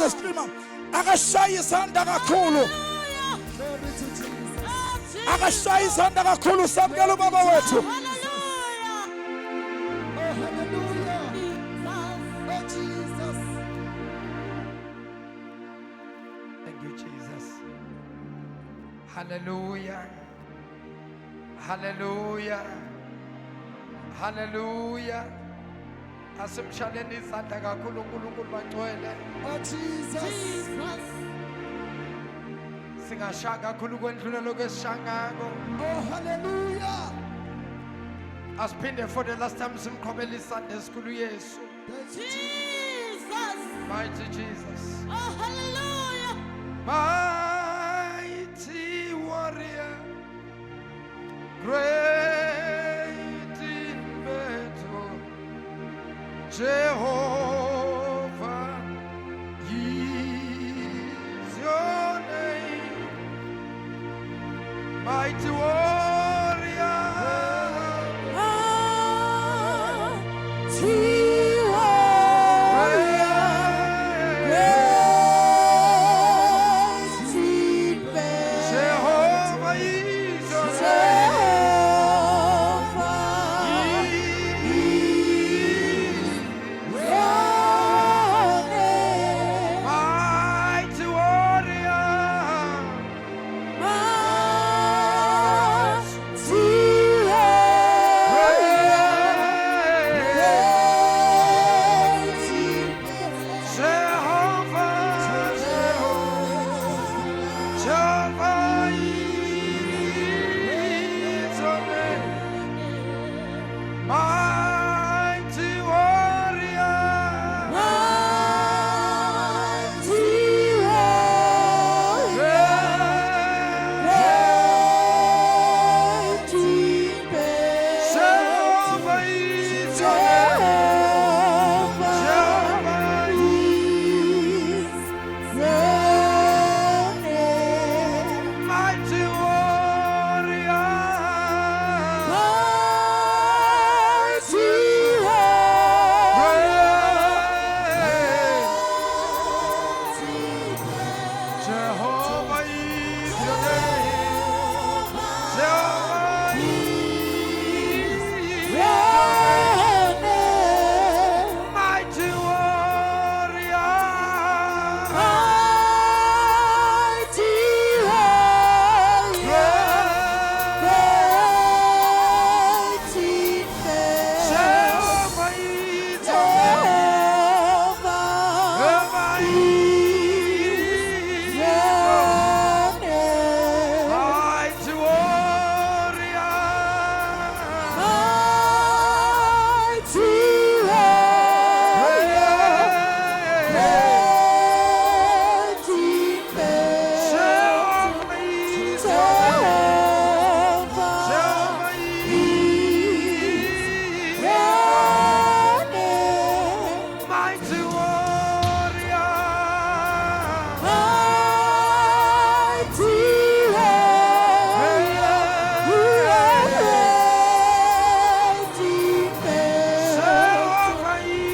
the streamer. Akashaya isandla kakhulu. Akashaya isandla kakhulu samkela ubaba wethu. Hallelujah. Hallelujah. Hallelujah. Asimshaleni izandla kakhulu uNkulunkulu bangcwele. Oh Jesus. Singashaya kakhulu kwendlulelo kwesishangako. Oh hallelujah. Asiphinde for the last time simqhobela isandla esikhulu Yesu. Jesus. Mighty Jesus. Oh, hallelujah. Mighty warrior, great in battle, Jehovah is your name. Mighty warrior, Jehovah is your mighty warrior, Jehovah is your name. Mighty warrior, Jehovah is your name. Jehovah mighty warrior, Jehovah is your name. Jehovah is mighty warrior, Jehovah is your name. Jehovah is mighty warrior, Jehovah is your name. Jehovah is mighty warrior, Jehovah is your name. Jehovah is your name. Mighty warrior, Jehovah is your name. Jehovah is your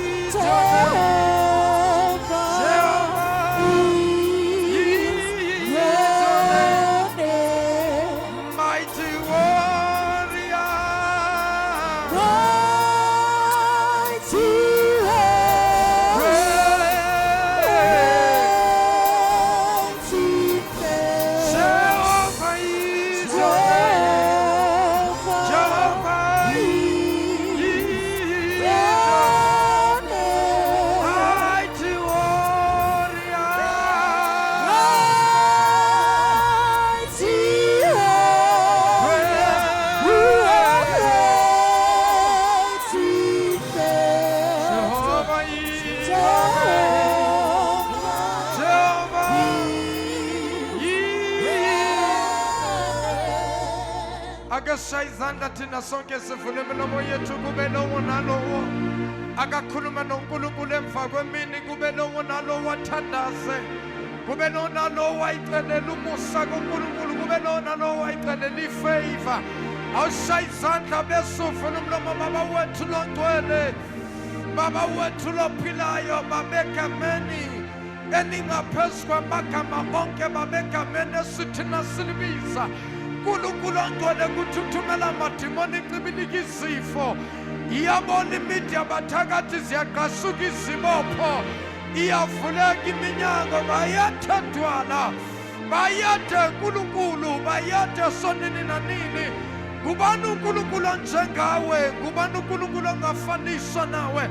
name. Mighty warrior, Jehovah is your name. Jehovah akashaya izandla thina sonke sivule imilomo yethu kube lowo nalowo akakhuluma noNkulunkulu emva kwemini kube lowo nalowo athandaze kube lowo nalowo ayicelela umusa kuNkulunkulu kube lowo nalowo ayicelela ifavor awushaya izandla besuvula umlomo baba wethu longcwele baba wethu lophilayo babeka meni elingaphezu kwamagama onke babegamene sithina silibiza. Nkulunkulu ongcwele kuthuthumela amadimoni ncibilika izifo. Iyabona imithi yabathakathi ziyaqasuka izibopho. Iyavuleka iminyango bayathandwana. Bayathe nkulunkulu bayathe sonini nanini. Ngubani unkulunkulu njengawe? Ngubani unkulunkulu ongafaniswa nawe?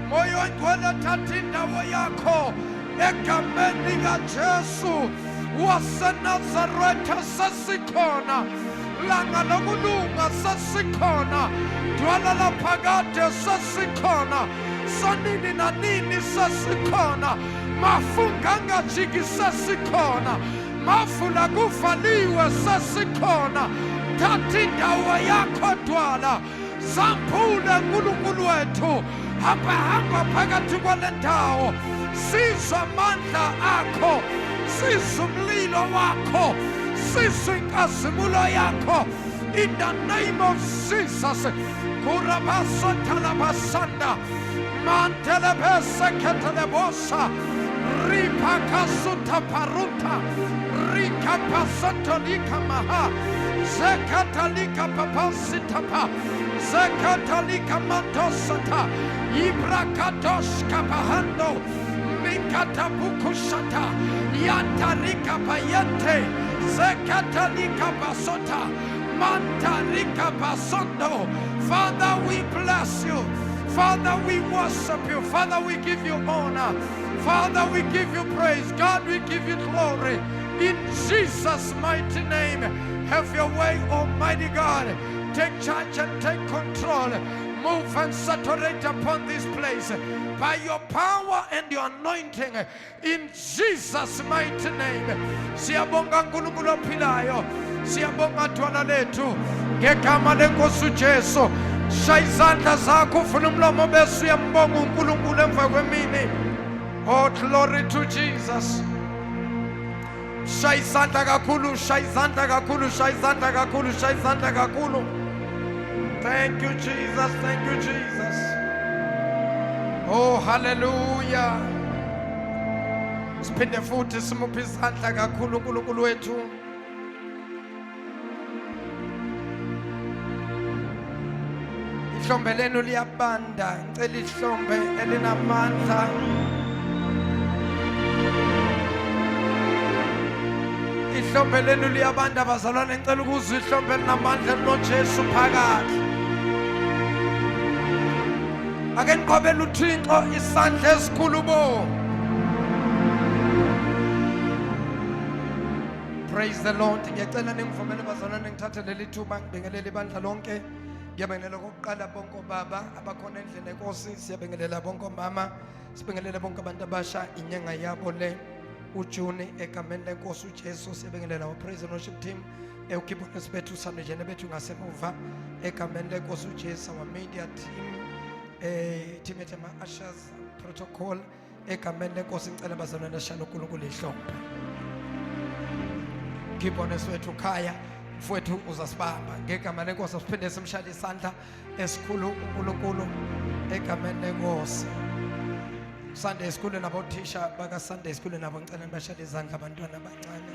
Moya ongcwele thatha indawo yakho egameni likaJesu waseNazaretha. Sesikhona langa lokulunga, sesikhona dwala laphakade, sesikhona sonini nanini, sesikhona mafunga angajiki, sesikhona mafula kuvaliwe, sesikhona. Thatha indawo yakho dwala, zampule nkulunkulu wethu. Hamba phakathi kwale ndawo, sizwa amandla akho, sizwa umlilo wakho, sizwa inkazimulo yakho. In the name of Jesus. Kurabaso talabasanda mantelebese ketelebosa ripakasuta paruta rikapasatolika maha zekatalika papasitapa zekatalika matosata ibrakadoshka pahando mikatabukushata yantarika payente zekatalika basota mantarika basondo. Father, we bless you. Father, we worship you. Father, we give you honor. Father, we give you praise. God, we give you glory. In Jesus' mighty name, have your way, Almighty God. Take charge and take control. Move and saturate upon this place by your power and your anointing. In Jesus' mighty name. Siyabonga nkulunkulu ophilayo. Siyabonga dwala lethu. Ngegama lenkosi uJesu. Shaya izandla zakho ufuna umlomo bese uyambonga uNkulunkulu emva kwemini. Oh, glory to Jesus. Shaya izandla kakhulu, shaya izandla kakhulu, shaya izandla kakhulu, shaya izandla kakhulu. Thank you, Jesus. Thank you, Jesus. Oh, hallelujah. Siphinde futhi simuphe izandla kakhulu uNkulunkulu wethu. Ihlombe lenu liyabanda, ngicela ihlombe elinamandla. Ihlombe lenu liyabanda bazalwane, ngicela ukuzwa ihlombe elinamandla elinoJesu phakathi. Ake niqhobele uThixo isandla esikhulu bo. Praise the Lord. Ngiyacela ningivumele bazalwane ngithathe leli thuba ngibingelele ibandla lonke. Ngiyabingelela kokuqala bonke obaba abakhona endlini enkosi, siyabingelela bonke omama, sibingelela bonke abantu abasha inyanga yabo le uJune egameni lenkosi uJesu. Siyabingelela our praise and worship team eukhiphona sibethu sanejene bethu ngasemuva egameni lenkosi uJesu, our media team team etema ushers protocol egameni lenkosi. Ngicela bazalwane shalo uNkulunkulu ihlombe. Khiphona swethu khaya mfowethu uzasibamba ngegama lenkosi. Siphinde simshaya isandla esikhulu uNkulunkulu egameni lenkosi. Sunday school nabo thisha baka Sunday school nabo ngicela bashaya izandla abantwana abancane.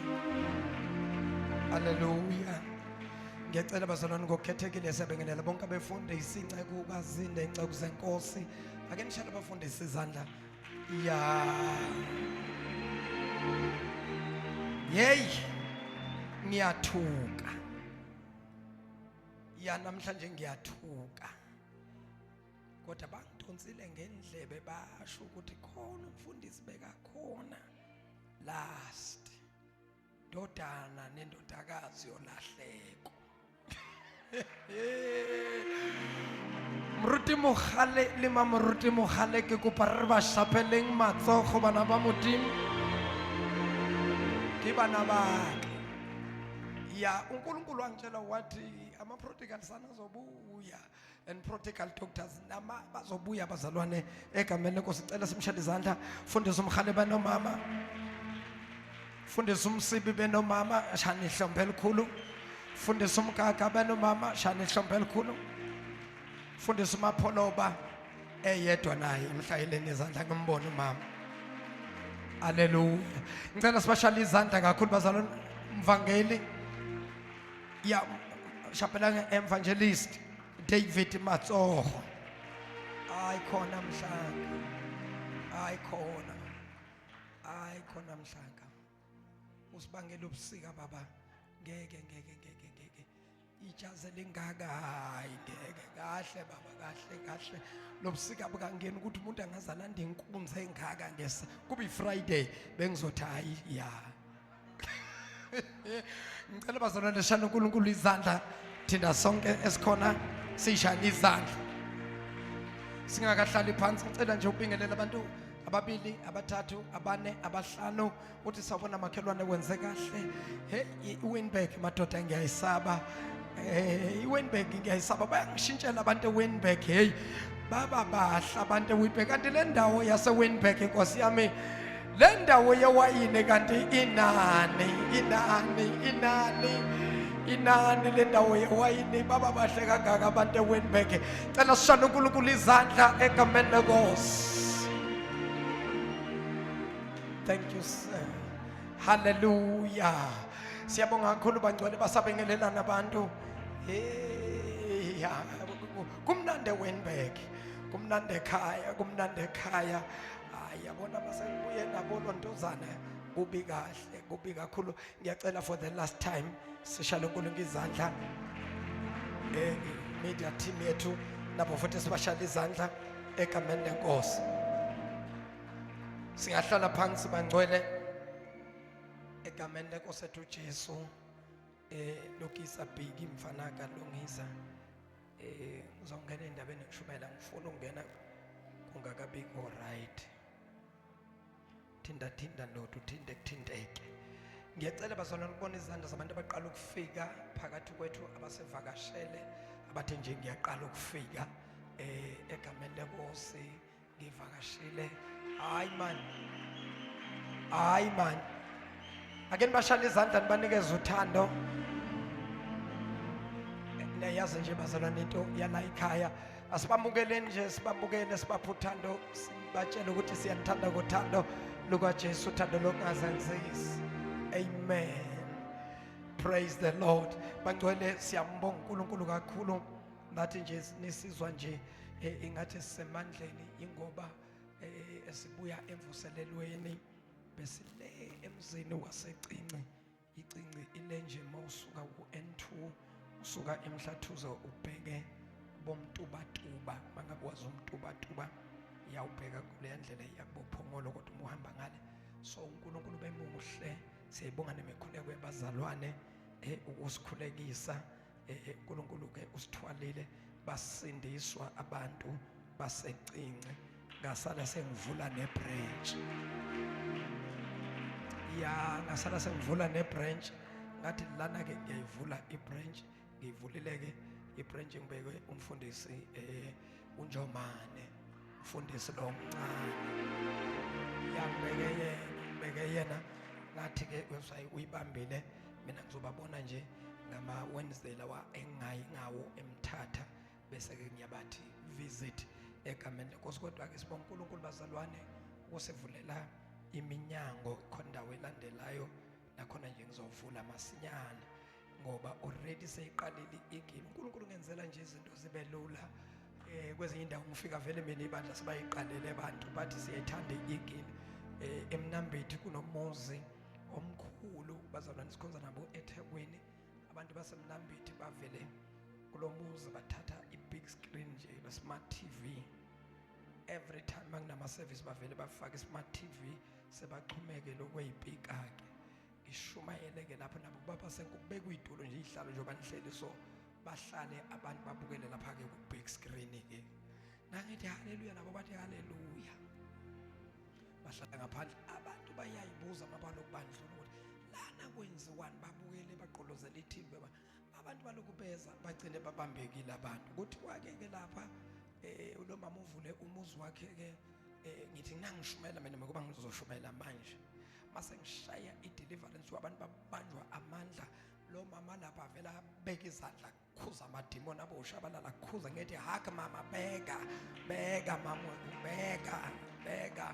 Hallelujah. Ngiyacela bazalwane ngokukhethekile siyabingelela bonke abefunde isinceku bazinde inceku zenkosi. Ake nishaya abafundisi izandla. Yey ngiyathuka. Namhlanje ngiyathuka. Kodwa bangidonsile ngendlebe basho ukuthi khona umfundisi beka khona last dodana nendodakazi yolahleko. Mruti mogale le mamruti mogale ke kopa re ba shapeleng matsogo bana ba modimo ke bana ba ya uNkulunkulu wangitshela wathi ama prodigal son azobuya and prodigal doctors nama bazobuya bazalwane egameni lenkosi. Sicela simshaya izandla. Fundisa umkhale banomama, fundisa umsibi benomama, shana ihlombe elikhulu. Fundisa umgaga benomama, shana ihlombe elikhulu. Fundisa umapholoba eyedwa naye emhlayeleni izandla ngimbone umama. Haleluya. Ngicela sibashale izandla kakhulu bazalwane. Mvangeli ya shapelanga evangelist David Matsoho. Hayi khona mhlanga. Hayi khona. Hayi khona mhlanga. Usibangela ubusika baba. Ngeke. Ijazi lingaka hayi ngeke. Kahle baba kahle. Lobusika bukangeni ukuthi umuntu angazalanda inkunzi engaka ngesa. Kuba iFriday bengizothi hayi ya. Ngicela bazalwane shana uNkulunkulu izandla thinda sonke esikhona sishana izandla. Singakahlali phansi ngicela nje ubingelela abantu ababili abathathu abane abahlanu uthi sawubona makhelwane wenze kahle. Hey iWinberg madoda ngiyayisaba. iWinberg ngiyayisaba bayangishintshela abantu eWinberg. Hey baba bahla abantu eWinberg kanti le ndawo yaseWinberg inkosi yami le ndawo yewayini kanti inani le ndawo yewayini baba bahle kangaka abantu eWinberg. Cela sishane uNkulunkulu izandla egameni lenkosi. Thank you sir. Hallelujah. Siyabonga kakhulu bangcwele basabengelelana abantu. Hey ya kumnande eWinberg. Kumnande ekhaya. Yabona masebuye nabo lontozana kubi kakhulu. Ngiyacela for the last time sishale uNkulunkulu izandla media team yethu nabo futhi sibashale izandla egameni lenkosi. Singahlala phansi bangcwele egameni lenkosi ethu Jesu. Lokisa big mfana kaLungisa ngizongena endabeni ngishumela ngifuna ukungena kungakabi alright. Thinda ndodo kuthindeke. Ngiyacela bazalwane ukubona izandla zabantu abaqala ukufika phakathi kwethu abasevakashele abathe nje ngiyaqala ukufika egameni lenkosi ngivakashile. Hayi man ake nibashale izandla nibanikeze uthando. Niyazi nje bazalwane into yala ekhaya asibambukeleni nje sibambukele sibapha uthando sibatshela ukuthi siyanithanda ngothando lukaJesu uthando lokungazenzisi. Amen. Praise the Lord. Bangcwele siyambonga uNkulunkulu kakhulu nathi nje nisizwa nje ingathi sisemandleni ingoba esibuya emvuselelweni besile emzini waseCinci. iCinci ile nje mawusuka ku-N2 usuka eMhlathuze ubheke bomtubatuba mangakwazi umtubatuba yawubheka kule ndlela yakubophongolo kodwa umuhamba ngale. So uNkulunkulu bemuhle siyayibonga nemikhuleko yabazalwane ukusikhulekisa. uNkulunkulu ke usithwalile basindiswa abantu baseCinci. Ngasala sengivula nebranch ngasala sengivula nebranch ngathi lana ke ngiyayivula ibranch ngivulile ke ibranch ngibeke umfundisi uNjomane umfundisi lo mncane yambeke yena ngathi ke website uyibambile mina ngizobabona nje ngama Wednesday lawa engayi ngawo eMthatha bese ke ngiyabathi visit egameni lenkosi. Kodwa ke sibonga uNkulunkulu bazalwane ukusivulela iminyango khona indawo elandelayo nakhona nje ngizovula masinyana ngoba already seyiqalile igili. uNkulunkulu ngenzela nje izinto zibe lula. Kwezinye indawo ngifika vele mina ibandla sibayiqalele abantu bathi siyayithanda igili. Emnambithi kunomuzi omkhulu bazalwane sikhonza nabo eThekwini. Abantu basemnambithi bavele kulomuzi bathatha i-big screen nje ne-smart TV. Every time manginama service bavele bafaka i-smart TV sebaxhumeke lokweyipika ke. Ishumayele ke lapha nabo baba senkubeka uyitulo nje ihlalo nje banihleli so bahlale abantu babukele lapha ke ku-big screen ke. Nangithi haleluya nabo bathi haleluya. Bahlala ngaphandle abantu bayayibuza mabalo kubandla ukuthi lana kwenziwani babukele baqolozela iTV abantu baloku beza bagcine babambekile abantu kuthiwa ke lapha lo mama uvule umuzi wakhe ke ngithi ngangishumela mina ngoba ngizoshumela manje mase ngishaya i-deliverance wabantu babanjwa amandla. Lo mama lapha vela beka izandla kukhuza amadimoni aboshabalala kukhuza ngithi haka mama beka mama beka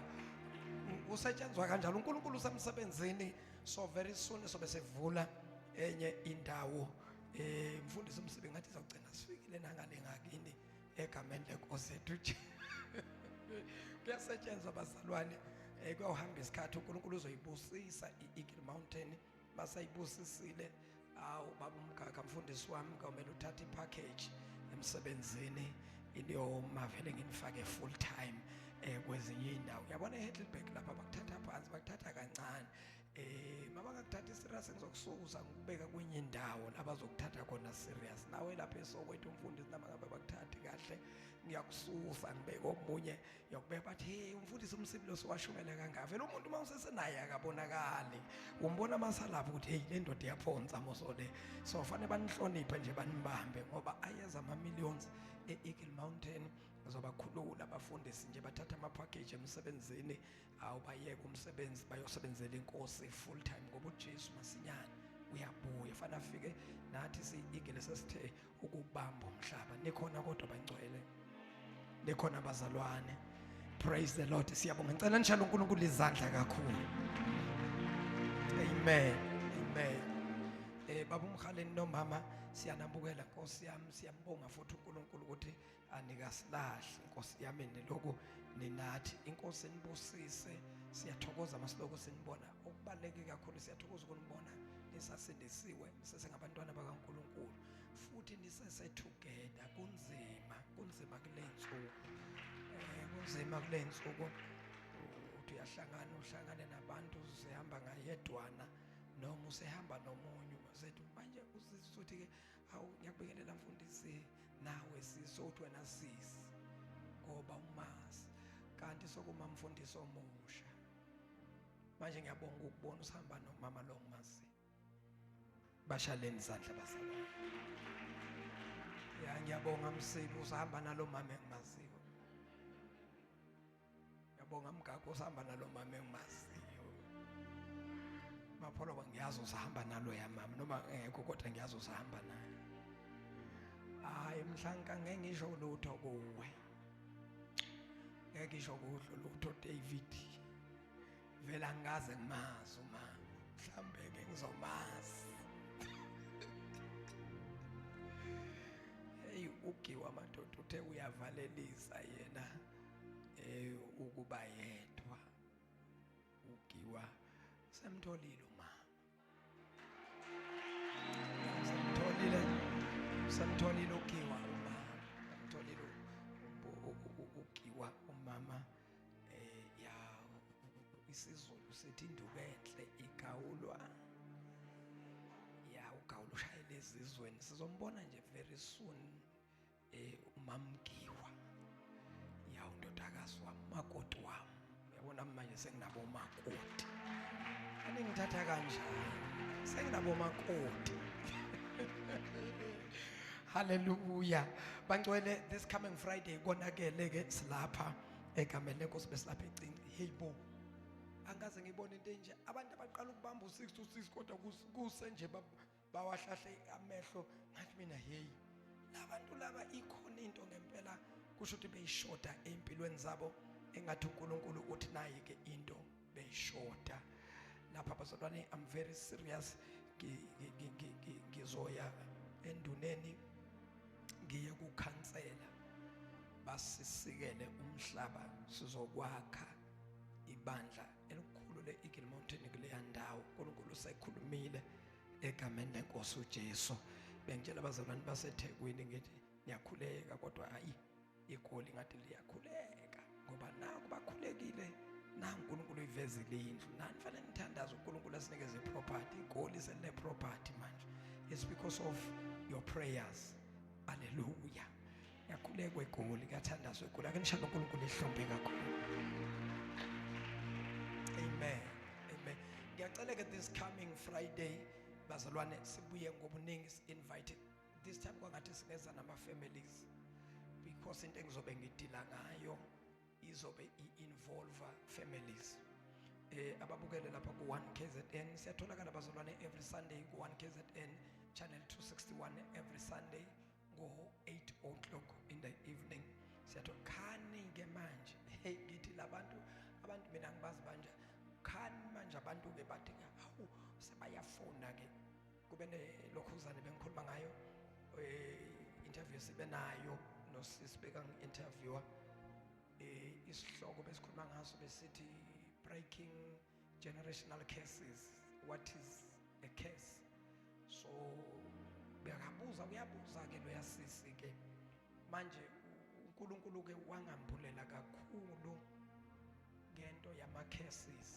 usetshenzwa kanjalo uNkulunkulu usemsebenzini. So very soon sobe sevula enye indawo mfundisi umsibe ngathi izogcina sifikile nangale ngakini egameni lenkosi yethu. Kuyasetshenzwa bazalwane, kuyahamba isikhathi uNkulunkulu uzoyibusisa iEagle Mountain. Basayibusisile baba umkhakha mfundisi wami kumele uthathe ipackage emsebenzini iniyoma vele nginifake full time kwezinye indawo. Uyabona eHeidelberg lapha bakuthatha phansi, bakuthatha kancane. Mabangakuthatha serious ngizokusukuza ngikubeka kwenye indawo la bazokuthatha khona serious. Nawe lapha eSoweto umfundisi noma ngabe bakuthathi kahle ngiyakususa ngibeke omunye yokubeka bathi hey umfundisi umsibilo siwashumela kangaka. Vele umuntu mawusesenaye akabonakali. Umbona masalapha ukuthi hey le ndoda iyaphonza mosole. So fanele banihloniphe nje banibambe ngoba ayeza ama millions eEagle Mountain. Bazobakhulula abafundisi nje bathatha ama package emsebenzini awubayeka umsebenzi bayosebenzela inkosi full time ngoba uJesu masinyane uyabuya fana afike nathi siIgile sesithe ukubamba umhlaba. Nikhona kodwa bangcwele, nikhona bazalwane. Praise the Lord. Siyabonga ngicela nishalo uNkulunkulu izandla kakhulu. Amen, amen. Baba umkhaleni nomama siyanambukela Nkosi yami, siyambonga futhi uNkulunkulu ukuthi anikasilahle Nkosi yami neloko ninathi. Inkosi enibusise, siyathokoza masiloko sinibona. Okubaleke kakhulu siyathokoza ukunibona nisasindisiwe, sesengabantwana bakaNkulunkulu futhi nisese together. Kunzima kulensuku. Kunzima kulensuku. Uthi uhlangane nabantu usehamba ngayedwana noma usehamba nomunye usethu manje uzizwa ukuthi ke hawu ngiyakubikelela mfundisi nawe sisothi wena sisi ngoba umazi kanti sokuma mfundisi omusha. Manje ngiyabonga ukubona usihamba nomama lo ngumazi. Bashaleni izandla basala. Ngiyabonga Msibi usihamba nalo mama engimaziyo. Ngiyabonga Mgaqo usihamba nalo mama engimaziyo. Mapholo ngiyazi usahamba nalo ya mama noma ngekho kodwa ngiyazi usahamba naye. Hayi mhlanka ngeke ngisho lutho kuwe. Ngeke ngisho kudlo lutho David. Vela ngaze ngimazi umama. Mhlambe ke ngizomazi. Hey ugiwa madoda uthe uyavalelisa yena ukuba yedwa. Ugiwa semtholile umama. Semtholile ugiwa umama. Semtholile ugiwa umama. Ya isiZulu sithi induku enhle igawulwa. Ya ugawula ushayele ezizweni. Sizombona nje very soon umamgiwa. Ya undodakazi wami makoti wami. Uyabona manje senginabo makoti. Ngithatha kanjani? Senginabo makoti. Hallelujah. Bangcwele this coming Friday konakele ke silapha egameni lenkosi besilapha eCinci. Hey bo. Angaze ngibone into enje abantu abaqala ukubamba u6 to 6 kodwa kuse nje bawahlahle amehlo ngathi mina hey labantu laba ikhona into ngempela kusho ukuthi beyishoda empilweni zabo engathi uNkulunkulu uthi nayi ke into beyishoda lapha bazalwane. I'm very serious. Ngizoya enduneni ngiye kukhansela basisikele umhlaba sizokwakha ibandla elikhulu leEagle Mountain kuleya ndawo. uNkulunkulu usekhulumile egameni lenkosi uJesu. Bengitshela abazalwane baseThekwini ngithi niyakhuleka kodwa hayi igoli ngathi liyakhuleka ngoba naku bakhulekile na uNkulunkulu uyivezile indlu. Nani fanele nithandaze uNkulunkulu asinikeze iproperty. Igoli selile property manje. It's because of your prayers. Hallelujah. Yakhulekwe igoli kuyathandazwa igoli. Ake nishaya uNkulunkulu ihlombe kakhulu. Amen. Amen. Ngiyacela ke this coming Friday bazalwane sibuye ngobuningi invited. This time kwangathi singeza nama families because into engizobe ngidila ngayo izobe involve families. Ababukele lapha ku 1KZN siyatholakala bazalwane every Sunday ku 1KZN channel 261 every Sunday ngo 8 o'clock in the evening. Siyathokhani ke manje hey ngithi labantu abantu mina ngibazi manje khani manje abantu-ke bathi hawu sebayafuna-ke kube nelokhuzane bengikhuluma ngayo interview sibe nayo nosisi bekangi-interviewa isihloko besikhuluma ngaso besithi breaking generational curses. What is a curse? So uyabuza-ke loya sisi-ke manje uNkulunkulu-ke wangambulela kakhulu ngento yama-curses.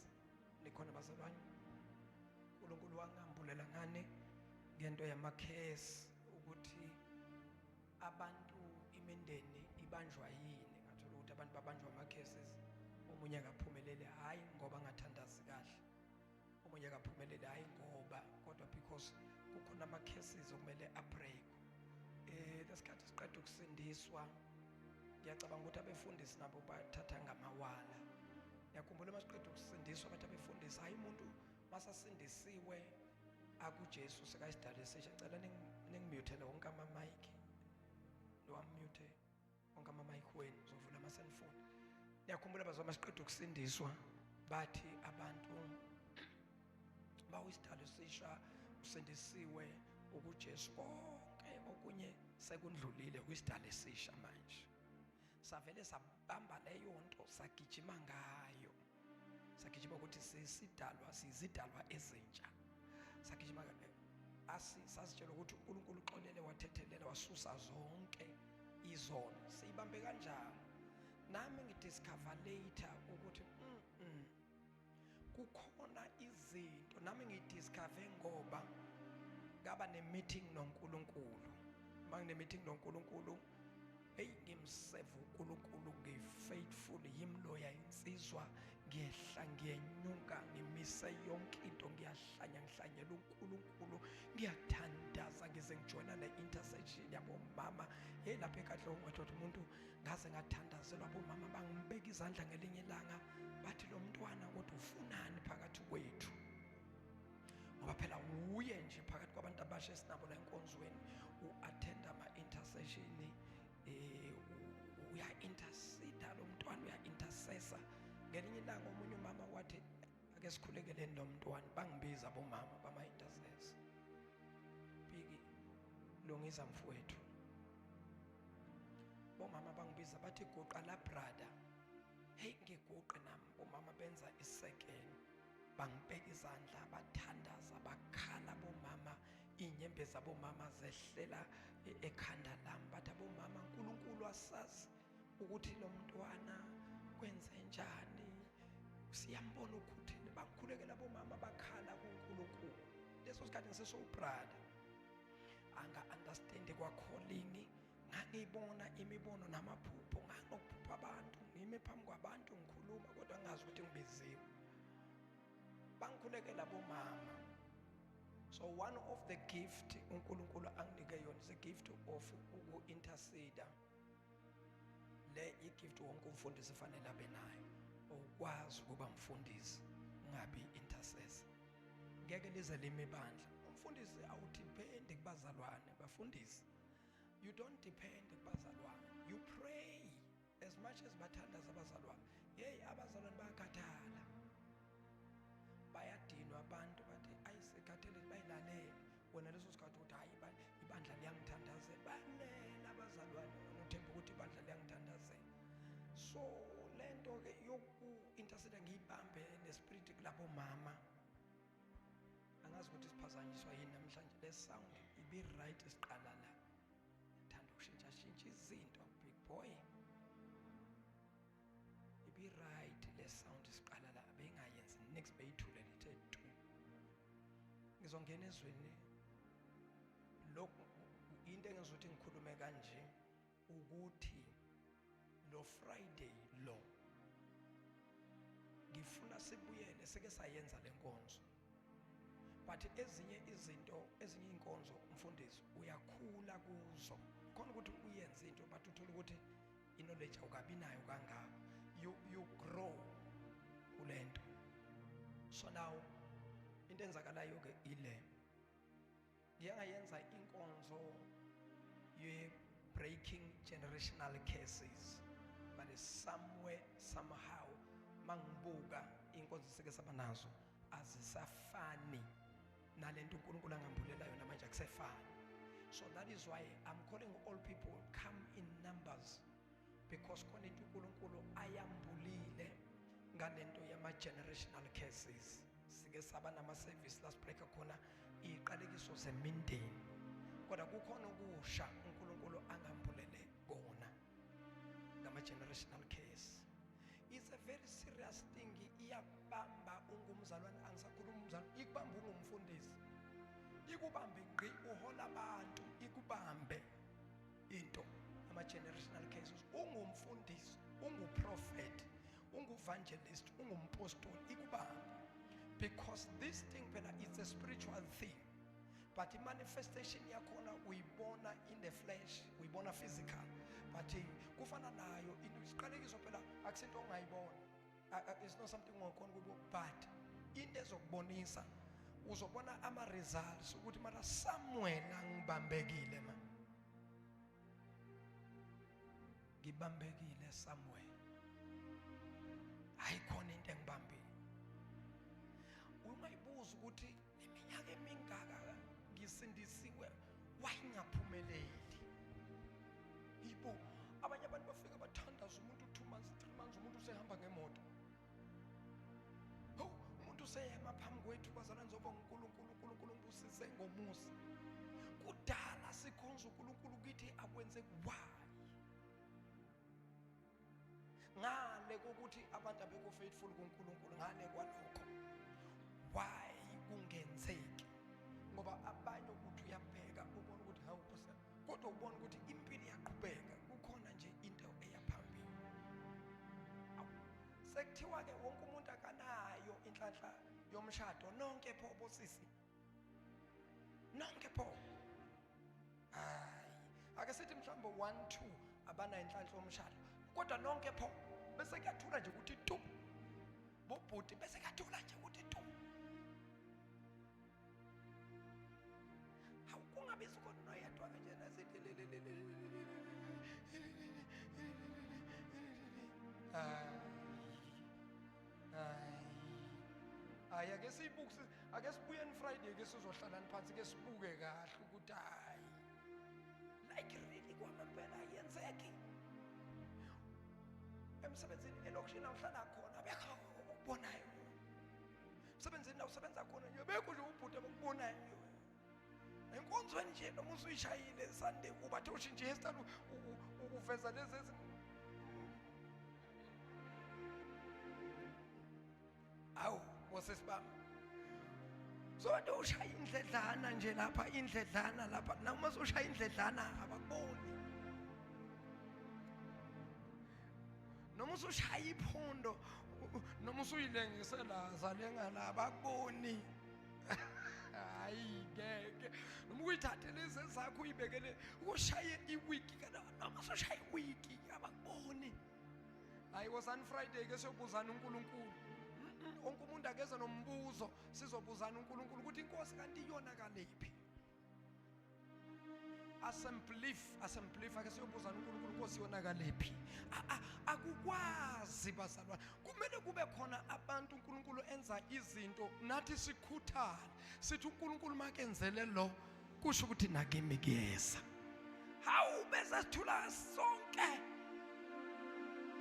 Nikhona bazalwane? uNkulunkulu wangambulela ngani ngento yama-curse ukuthi abantu imindeni ibanjwa yini. Ngathola ukuthi abantu babanjwa ama-curses, omunye akaphumelele hayi ngoba angathandazi kahle, omunye akaphumelele hayi ngoba kodwa because kukhona ama-cases okumele abreakwe. Lesikhathi siqeda ukusindiswa ngiyacabanga ukuthi abefundisi nabo bathatha ngamawala. Ngiyakhumbula masiqeda ukusindiswa bathi abefundisi hayi umuntu masasindisiwe akuJesu sekayisidala esisha. Ngicela ningimute wonke ama-mic, nowamute wonke ama-mic wenu uzovula ama-cellphone. Ngiyakhumbula bazwa masiqeda ukusindiswa bathi abantu bawisidala esisha usindisiwe ukuJesu konke okunye sekundlulile kwisidala esisha manje. Savele sabamba leyo nto sagijima ngayo, sagijima ukuthi sizidalwa ezintsha, sagijima sasitshela ukuthi uNkulunkulu uxolele wathethelela wasusa zonke izono. Siyibambe kanjalo. Nami ngidiscover later ukuthi kukhona izinto nami ngidiscover ngoba ngaba ne-meeting noNkulunkulu. Mangine-meeting noNkulunkulu, hey ngimseve uNkulunkulu, ngifaithful yimloya insizwa, ngiyehla ngiyenyuka, ngimise yonke into, ngihlanyela uNkulunkulu, ngiyathandaza ngize ngijoyina ne-intercession yabomama. Hey lapha eKatlehong ngathola umuntu ngaze ngathandazelwa abomama bangibeka izandla ngelinye ilanga bathi lo mntwana kodwa ufunani phakathi kwethu, ngoba phela uye nje phakathi kwabantu abasha esinabo la enkonzweni u-attenda ama-intercession, uya-interceda lo mntwana, uya-intercessor. Ngelinye ilanga omunye umama wathi ake sikhulekeleni lo mntwana, bangibiza abomama bama-intercessor, Bhiki Lungisa mfowethu, bomama bangibiza bathi guqa la brother. Hey ngiguqe nami, bomama benza isekelo, bangibeka izandla, bathandaza, bakhala bomama, inyembe zabomama zehlela ekhanda lami. Bathi abomama uNkulunkulu asazi ukuthi lo mntwana kwenze njani, siyambona ukuthi bangikhulekela bomama bakhala kuNkulunkulu. Leso sikhathi ngisesobrada anga-understand kwa-calling, ngangiyibona imibono namaphupho, nganokuphupha abantu, ngime phambi kwabantu ngikhuluma kodwa ngazi ukuthi ngibiziwe. Bangikhulekela bomama. So one of the gift uNkulunkulu anginike yona is a gift of uku-intercede. Le i-gift wonke umfundisi fanele abe nayo, ukwazi ukuba mfundisi ungabi intercessor. Ngeke lize lime ibandla. Umfundisi awudipendi kubazalwane. Bafundisi, you don't depend kubazalwane, you pray as much as bathandaza abazalwane. Hey abazalwane bayakhathala, bayadinwa abantu bathi ayisekhathele bayilalele. Wena leso sikhathi uthi hayi ibandla liyangithandazela, bayalela abazalwane uthemba ukuthi ibandla liyangithandazela. So lento ke yoku-intercede ngiyibambe nespirit kulabo mama. Angazi ukuthi siphazanyiswa yini namhlanje. Le sound ibe right isiqala la, thanda ukushintsha izinto big boy, ibe right le sound isiqala la, bengayenzi next beyithule lithe tu. Ngizongena ezweni lokhu into engizothi ngikhulume kanje ukuthi lo Friday lo ngifuna sibuyele, seke sayenza lenkonzo, but ezinye izinto, ezinye inkonzo umfundisi uyakhula kuzo, khona ukuthi uyenze into but uthola ukuthi knowledge awukabi nayo kangako, you grow kulento. So now into enzakalayo ke ile ngiyangayenza inkonzo ye breaking generational curses, but somewhere somehow mangibuka inkonzo sike saba nazo azisafani nalento uNkulunkulu angambulela yona manje akusefani. So that is why I'm calling all people come in numbers, because khona into uNkulunkulu ayambulile ngalento yama generational cases. Sike saba nama service last break khona iqalekiso zemindeni, kodwa kukhona ukusha uNkulunkulu angambulele kona ngama generational case. It's a very serious thing. Iyabamba ungumzalwane, angisakhuluma umzalwane, ikubamba ungumfundisi, ikubambe ngqi uhola abantu, ikubambe into ama generational cases. Ungumfundisi, unguprofet, unguevangelist, ungumpostoli, ikubambe, because this thing phela it's a spiritual thing, but the manifestation yakhona uyibona in the flesh, uyibona physical, but kufana nayo isiqalekiso phela akusinto ongayibona. It's not something ongakhona ukuthi, but into ezokubonisa uzobona ama results ukuthi mara Samuel angibambekile man, ngibambekile Samuel, ayikhona into engibambile. Ungayibuza ukuthi iminyaka emingaka ngisindisiwe wayingaphumeleli. Yibo abanye abantu bafika bathandaza umuntu 2 months 3 months, umuntu usehamba ngemoto. Oh, umuntu useyema phambi kwethu bazalwane zoba uNkulunkulu mbusise ngomusa. Kudala sikhonza uNkulunkulu kithi akwenze why? Ngale kokuthi abantu abekho faithful kuNkulunkulu, ngale kwalokho why kungenzeki? Ngoba abanye ukuthi uyabheka ubona ukuthi hawu phose, kodwa ubona ukuthi impilo iyaqhubeka, kukhona nje into eyaphambili. Sekuthiwa ke wonke umuntu akanayo inhlanhla yomshado, nonke pho bosisi, nonke pho. Hayi, ake sithi mhlawumbe 1 2 abana inhlanhla yomshado, kodwa nonke pho bese kuyathula nje ukuthi tu bobhuti, bese kuyathula nje ukuthi tu. Kungabizi khona noyedwa nje nasedelelelele. Hayi ake siyibuke, ake sibuye on Friday ke sizohlala phansi ke sibuke kahle ukuthi hayi like really kwamempela yenzeki. Emsebenzini elokishini awuhlala khona bekho ukubonayo. Emsebenzini awusebenza khona nje bekho nje ubhuti abakubonayo. Enkonzweni nje noma usuyishayile Sunday ubathe ushintshe hairstyle uveza lezi awu bosesibami. So ade ushaya indledlana nje lapha, indledlana lapha, noma ushaya indledlana abakuboni. Noma ushaya iphondo, noma usuyilengisela zalenga abakuboni. Hayi ngeke noma uyithathe lezi zakho uyibekele ushaya iwiki kana noma ushaya iwiki abakuboni. Hayi was on Friday ke siyobuzana uNkulunkulu. Wonke umuntu akeze nombuzo, sizobuzana uNkulunkulu ukuthi inkosi kanti iyona kalephi. Assemblief ake siyobuzana uNkulunkulu inkosi iyona kalephi. Akukwazi bazalwane, kumele kube khona abantu uNkulunkulu enza izinto nathi sikhuthale sithi uNkulunkulu makenzele lo kusho ukuthi nakimi kuyeza. Hawu bese sithula sonke.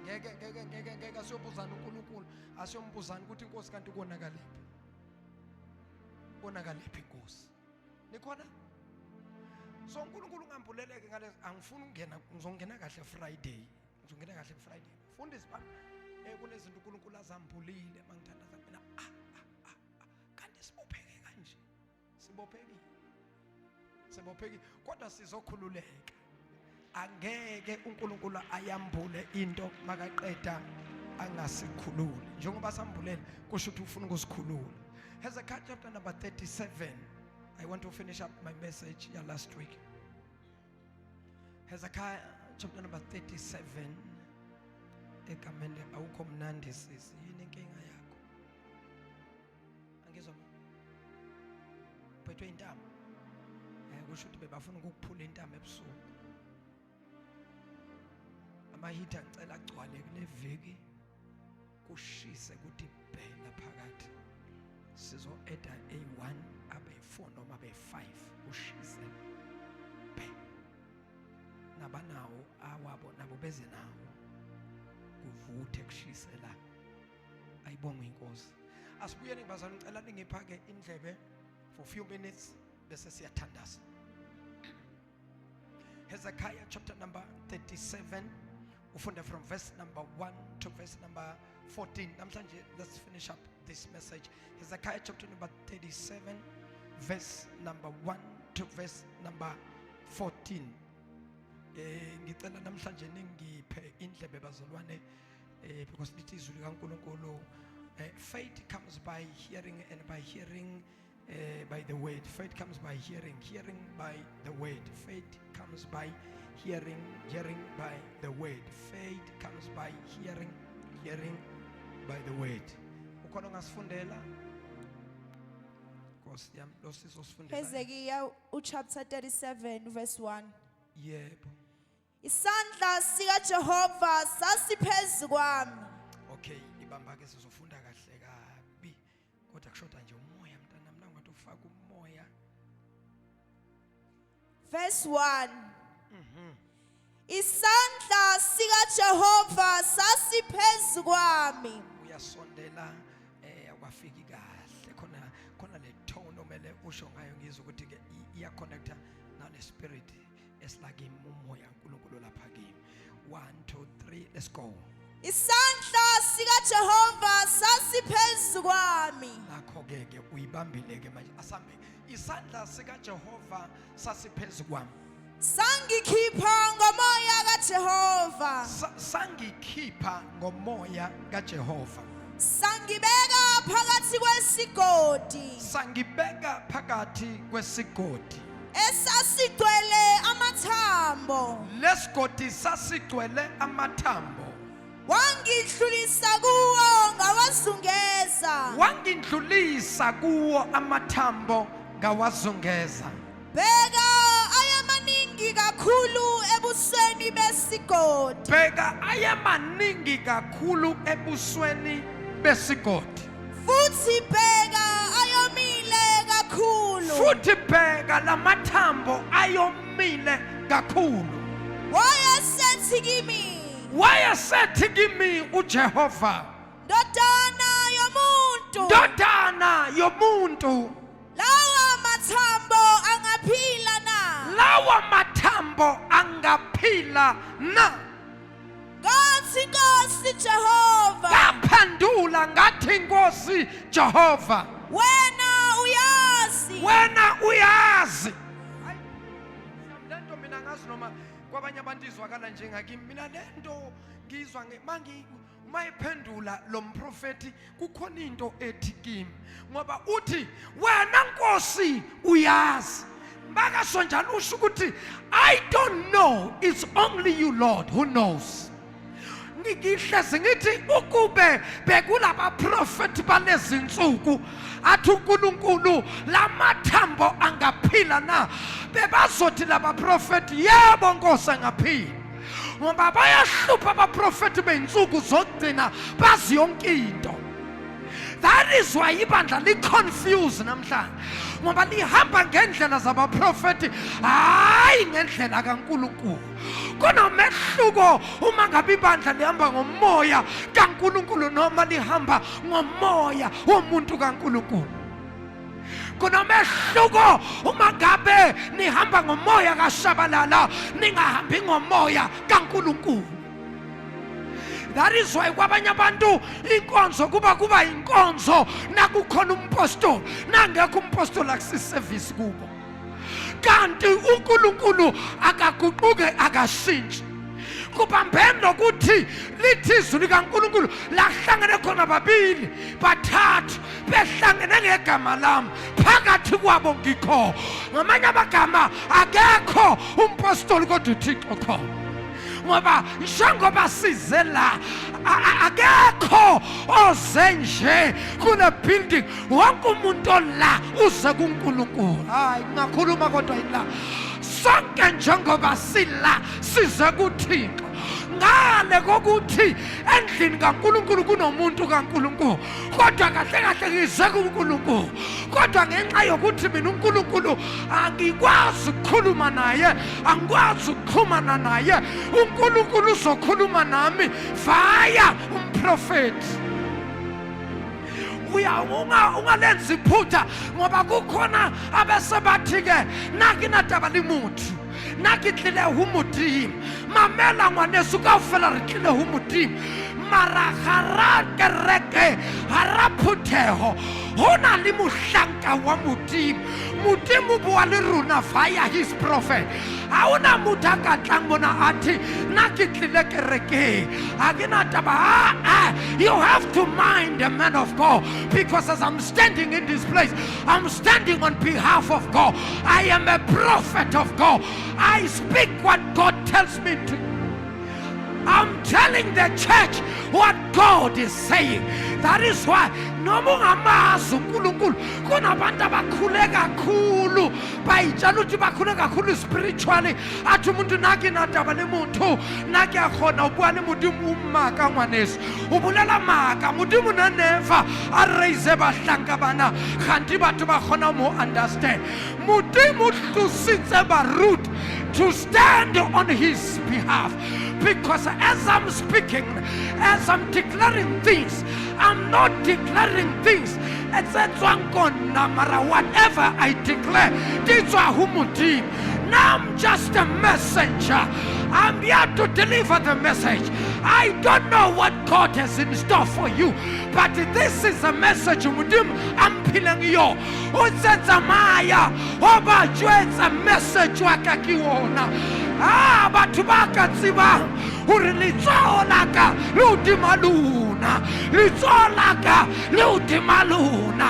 Ngeke siyobuzana uNkulunkulu, asiyombuzana ukuthi inkosi kanti konakalephi. Konakalephi inkosi. Nikhona? So uNkulunkulu ngambuleleke ngale, angifuni ukungena, ngizongena kahle Friday. Ngizongena kahle Friday. Fundisi bami kunezinto uNkulunkulu azambulile mangithandaza mina. Kanti sibopheke kanje. Sibopheki kodwa sizokhululeka. Angeke uNkulunkulu ayambule into makaqeda angasikhululi. Njengoba sambulele kusho ukuthi ufuna ukusikhulula. Hezekiah chapter number 37. I want to finish up my message last week. Hezekiah chapter number 37. Ekamende awukho mnandi sisi, yini inkinga yakho? Angizwa phethwe intamo. Kusho ukuthi bebafuna ukukuphula intamo ebusuku. Amahitha ngicela agcwale kule viki kushise kuthi bhela phakathi sizo eda A1 abe 4 noma abe 5 ushise bhe nabanawo awabo nabo beze nawo kuvuthe kushise la ayibonga inkosi asibuyeni bazana ngicela ningiphake indlebe for few minutes bese siyathandaza Hezekiah chapter number 37 ufunde from verse number 1 to verse number 14 namhlanje let's finish up this message Hezekiah chapter number 37 verse number 1 to verse number 14 ngicela namhlanje ningiphe indlebe bazalwane because lithi izwi likaNkulunkulu faith comes by hearing and by hearing by the word. Faith comes by hearing, hearing by the word. Faith comes by hearing, hearing by the word. Faith comes by hearing, hearing by the word. Ukhona ngasifundela? Nkosi yami lo sizosifundela. Hezekiah chapter 37 verse 1. Yebo. Isandla sika Jehova sasiphezu kwami. Okay, ibamba ke sizofunda kahle kabi. Kodwa kushoda nje umoya mntana mina ngathi ufaka umoya. Verse 1. Isandla sika Jehova sasiphezu kwami. Uyasondela akwafiki kahle khona le tone omele usho ngayo ngizwe ukuthi ke iya connecta nale spirit esilake umoya uNkulunkulu lapha kimi 1 2 3 let's go Isandla sika Jehova sasiphezu kwami. nakho ke uyibambile ke manje asambe isandla sika Jehova sasiphezu kwami Sangikhipha ngomoya kaJehova. Sangikhipha ngomoya kaJehova Sangibeka phakathi kwesigodi. Sangibeka phakathi kwesigodi Esasigcwele amathambo. Lesigodi sasigcwele amathambo Wangidlulisa kuwo ngawazungeza. Wangindlulisa kuwo amathambo ngawazungeza Bheka ayamaningi kakhulu ebusweni besigodi. Bheka ayamaningi kakhulu ebusweni besigodi Futhi bheka ayomile kakhulu. Futhi bheka lamathambo ayomile kakhulu Wayesethi kimi uJehova Ndodana yomuntu. Lawa mathambo angaphila na Ngathi Nkosi Jehova. Ngaphandula ngathi Nkosi Jehova Wena uyazi lento mina ngazi noma kwabanye abantu izwakala njengakimi mina lento ngizwa mayiphendula lo mprofeti kukhona into ethi kimi ngoba uthi wena Nkosi uyazi bakaso njalo usho ukuthi I don't know, it's only you Lord who knows ngihlezi ngithi ukube bekulaba prophet balezinsuku athi uNkulunkulu lamathambo angaphila na bebazothi laba prophet yebo Nkosi angaphila ngoba bayahlupha aba prophet beinsuku zokugcina bazi yonke into. That is why ibandla li confused namhlanje ngoba lihamba ngendlela zaba prophet hayi ngendlela kaNkulunkulu. Kunomehluko uma ngabe ibandla lihamba ngomoya kaNkulunkulu noma lihamba ngomoya womuntu kaNkulunkulu. Kunomehluko uma ngabe nihamba ngomoya kaShabalala ningahambi ngomoya kaNkulunkulu. That is why kwabanye abantu inkonzo kuba inkonzo nakukhona umpostoli nangekho umpostoli akusiservice kubo. Kanti uNkulunkulu akaguquke akashintshi. Kubambeni lokuthi lithi izwi likaNkulunkulu lahlangene khona babili bathathu behlangene ngegama lami phakathi kwabo ngikho. Ngamanye amagama akekho umpostoli kodwa uThixo khona. Ngoba njengoba size la akekho ozenje kule building wonke umuntu la uze kuNkulunkulu. Hayi ngakhuluma kodwa ila sonke njengoba sila size kuThixo ngale kokuthi endlini kaNkulunkulu kunomuntu kaNkulunkulu kodwa kahle kahle ngize kuNkulunkulu kodwa ngenxa yokuthi mina uNkulunkulu angikwazi ukukhuluma naye angikwazi ukuxhumana naye uNkulunkulu uzokhuluma nami via umprofeti ungalenzi iphutha ngoba kukhona abesebathi ke naki nataba le motho naki tlile ho modimo mamela ngwaneso ka ofela re tlile ho modimo mara gara kereke hara phutheho hona le mohlanka wa modimo modimo bua le rona via his prophet ha ona motho a ka tlang mona athi nna ke tlile kereke ha ke na taba you have to mind the man of God because as I'm standing in this place I'm standing on behalf of God. I am a prophet of God. I speak what God tells me to. I'm telling the church what God is saying. That is why noma ungamazi uNkulunkulu kunabantu abakhule kakhulu bayitshela ukuthi bakhule kakhulu spiritually athi umuntu naki nataba le motho naki akhona ubua le modimo umaka ngwaneso ubulela maka modimo na never a raise bahlanka bana kanti batho ba khona mo understand modimo tlositse ba root to stand on his behalf. Because as I'm speaking, as I'm declaring things, I'm not declaring things. It's a no matter whatever I declare. Now I'm just a messenger. I'm here to deliver the message. I don't know what God has in store for you, but this is a message I'm telling you. Maya, it's a message batho ba ka tseba hore letsolaka le udima lona letsolaka le udima lona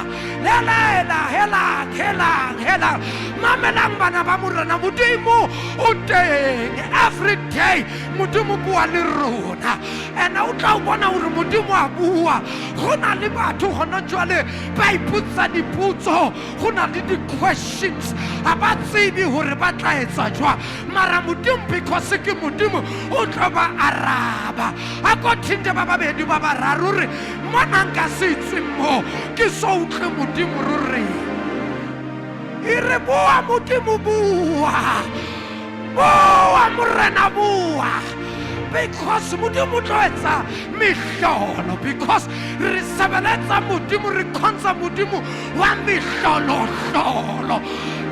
hela mamelang bana ba morena modimo o teng every day modimo bua le rona and o tla bona hore modimo a bua gona le batho gona jwale ba iputsa diputso gona le di questions aba tsebe hore ba tla etsa jwa mara modimo because ke modimo o tla ba araba a go thinde ba babedi ba bararo re mona nka se tswe mo ke so utlwe modimo ruri ire bua modimo bua morena bua because modimo tlo etsa mihlolo because re sebeletsa modimo re khonza modimo wa mihlolo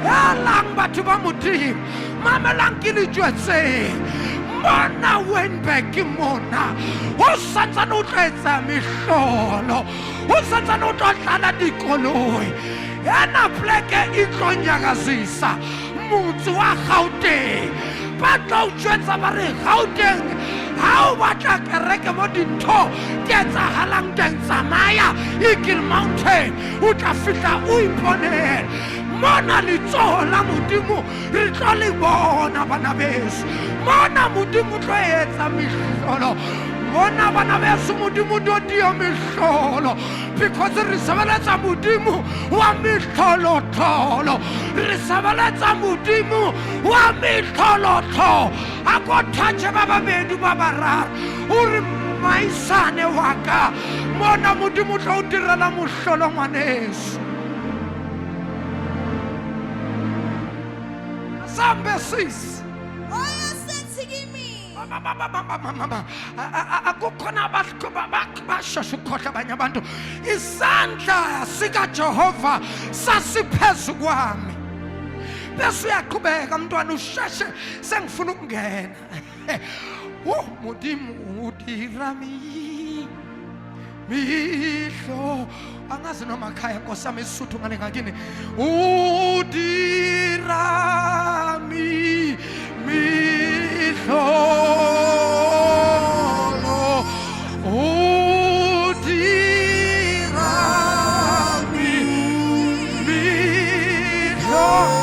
elang batho ba modimo mamelang ke le jwetse mona Wynberg mona o santsane o tlo etsa mihlolo o santsane o tlo tlala dikoloi ena pleke e tlo nyakazisa motse wa Gauteng ba tlo jwetsa ba re Gauteng ha o batla kereke mo dintho di etsahalang teng tsamaya Eagle Mountain o tla fihla o iponela mona letsoho la modimo re tlo le bona bana beso mona modimo tlo etsa mihlolo mona bana beso modimo do dio mihlolo because re sebeletsa modimo wa mihlolo re sebeletsa modimo wa mihlolo a go thatche ba babedi ba bararo o re maisane wa ka mona modimo tlo direla mohlolo ngwaneso Zambesis. Oh, yes, it's me. Akukhona bashashu khotha abanye abantu isandla sika Jehova sasiphezu kwami bese uyaqhubeka umntwana usheshe sengifuna ukungena modimo udirami mihlo angazi noma khaya nkosami isuthu ngane ngakini udirami mihlo udirami mihlo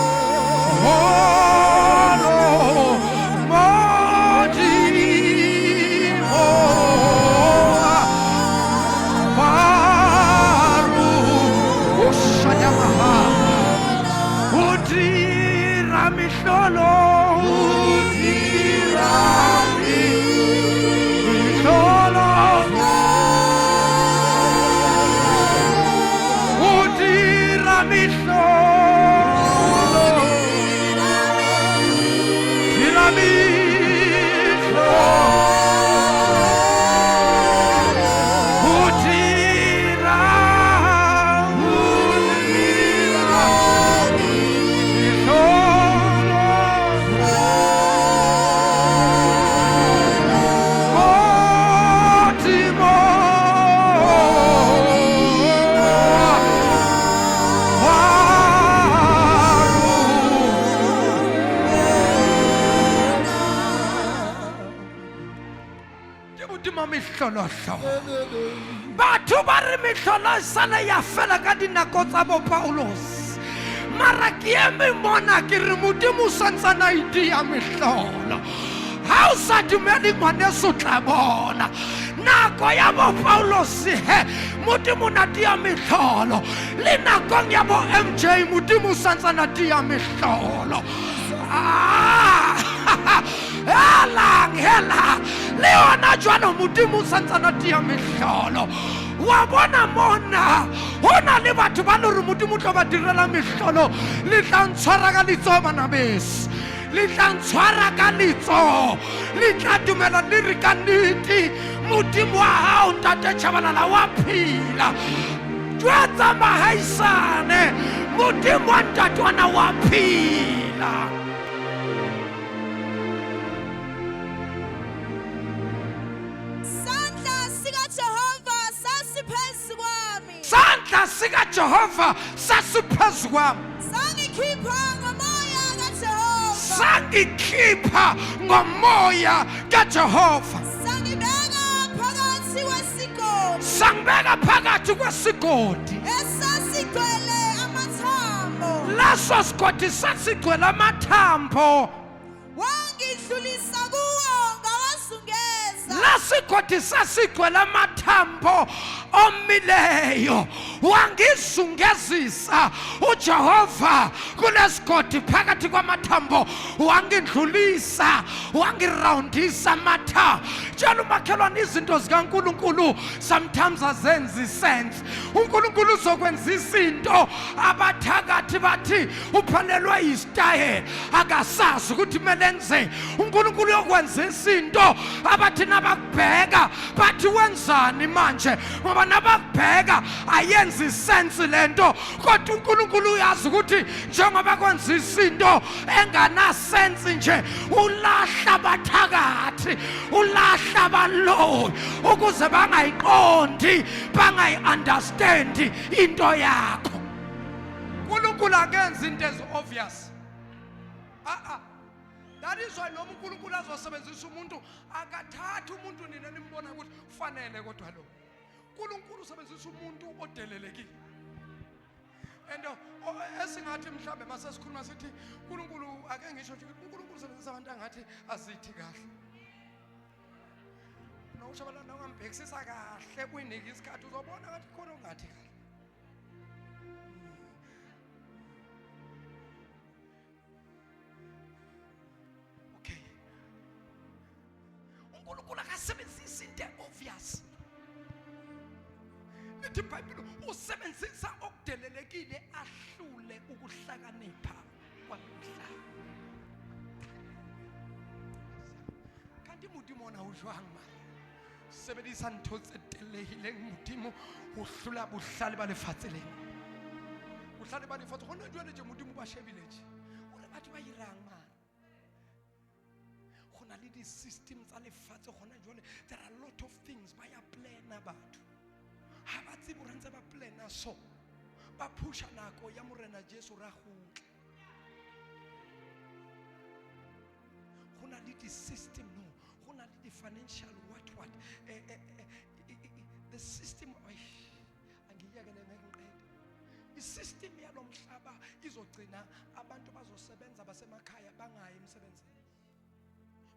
mehlolo. Batho ba re mehlolo e sale ya fela ka dinako tsa bo Paulos. Mara ke eme mona ke re Modimo santsana idia mehlolo. Ha o sa dumele ngwaneso tla bona. Nako ya bo Paulos he Modimo na dia mehlolo. Le nakong ya bo MJ Modimo santsana dia mehlolo. Hela le yona jwalo Modimo santsana dia mehlolo. Wa bona mona hona le batho ba le re Modimo tlo ba direla mehlolo le tla ntshwara ka letso bana bese le tla ntshwara ka letso le tla dumela le re ka nnete Modimo wa hao Ntate Chabalala wa phila jwetsa mahaisane Modimo wa Ntate wana wa phila. Sandla sika Jehova sasiphezu kwami. Sangikhipha ngomoya kaJehova. Sangibeka phakathi kwesigodi. Laso sigodi sasigcwele amathambo. Lasigodi sasigcwele amathambo omileyo. Wangizungezisa uJehova kulesigodi phakathi kwamathambo wangindlulisa wangiroundisa matha. Tshela umakhelwane izinto zikaNkulunkulu sometimes azenzi sense. uNkulunkulu uzokwenza izinto abathakathi bathi uphelelwe istyle akasazi ukuthi kumele enze. uNkulunkulu uyokwenza izinto abathi nabakubheka bathi wenzani manje ngoba nabakubheka ayenzi sense lento kodwa uNkulunkulu uyazi ukuthi njengoba kwenza izinto engana sense nje ulahla abathakathi ulahla abaloyi ukuze bangayiqondi bangayi-understand into yakho. uNkulunkulu akenzi into ezi-obvious. That is why noma uNkulunkulu azosebenzisa umuntu akathatha umuntu nina nimbona ukuthi ufanele kodwa lo uNkulunkulu usebenzisa umuntu odelelekile. And esingathi mhlambe mase sikhuluma sithi uNkulunkulu ake ngisho ukuthi uNkulunkulu usebenzisa abantu angathi azithi kahle. Nawushabalana ungambhekisisa kahle kuyinika isikhathi uzobona ukuthi khona ungathi kahle. uNkulunkulu akasebenzisi into obvious. Lithi iBhayibheli usebenzisa okudelelekile ahlule ukuhlakanipha kwamhlaba. Kanti Modimo ona ujwang mali. Sebedisa ntho tse telehileng Modimo ho hlola bohlale ba lefatshe le. Bohlale ba lefatshe hona jwale je Modimo ba shebile je. Ore batho ba irang mali. These systems are there are a lot of things by a plan about. Habatsi buranza ba plan so ba pusha nako ya morena Jesu ra khutla. Hona le di system no hona le di financial what the system angiyekele ngiqede. I-system yalomhlaba izogcina abantu bazosebenza basemakhaya bangayi emsebenzini.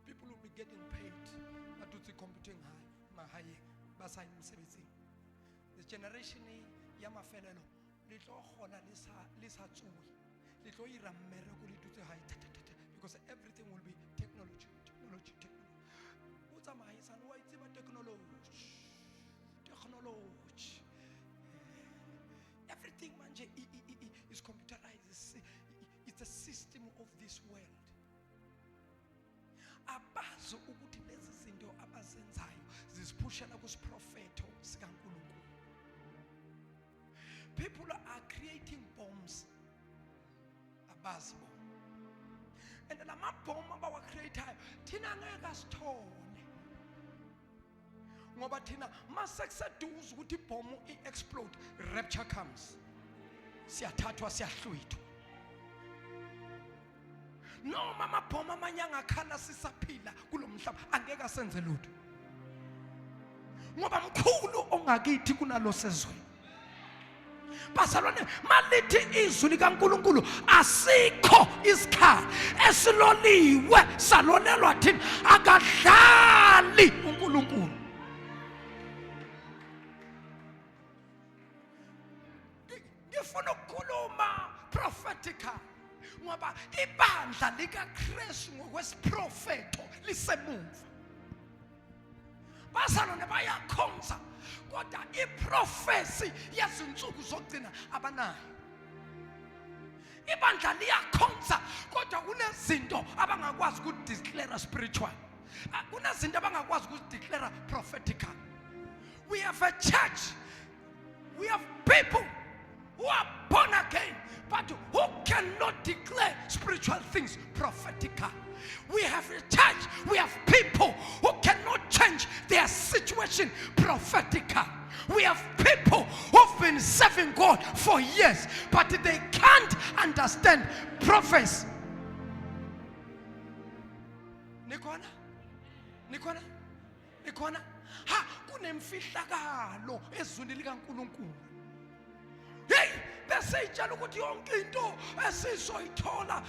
People will be getting paid but to the computing high basayini emsebenzini. The generation yamafelelo litlo khona lisatsuwi litlo ira mmereko litutse high because everything will be technology. Utsamaya wa itse technology everything manje is computerized. It's a system of this world. Abazo ukuthi lezi zinto abazenzayo zisiphushela kusiprofeto sikaNkulunkulu. People are creating bombs abazi bo. And lama bomb abawa createayo thina ngeke asithole. Ngoba thina masekuseduze ukuthi ibomb i-explode rapture comes. Siyathathwa siyahlwithwa. No mama bhoma amanye angakhala sisaphila kulomhlaba angeke asenze lutho. ngoba mkhulu ongakithi kunalo sezweni. Bazalwane, malithi izwi likaNkulunkulu asikho isikhala esiloliwe salolelwa thina, akadlali uNkulunkulu. Ngifuna ukukhuluma prophetical ngoba ibandla likaKristu ngokwesiprofeto lisemuva. Bazalwane bayakhonza kodwa iprofesi yezinsuku zokugcina abanayo. Ibandla liyakhonza kodwa kunezinto abangakwazi ukudeclare spiritual. Kunezinto abangakwazi ukudeclare prophetical. We have a church, we have people who are born again but who cannot declare spiritual things prophetical. We have a church, we have people who cannot change their situation prophetical. We have people who've been serving God for years but they can't understand prophecy. Nikona ha kunemfihlakalo ezwini likaNkulunkulu. Hey, besayitshela ukuthi yonke into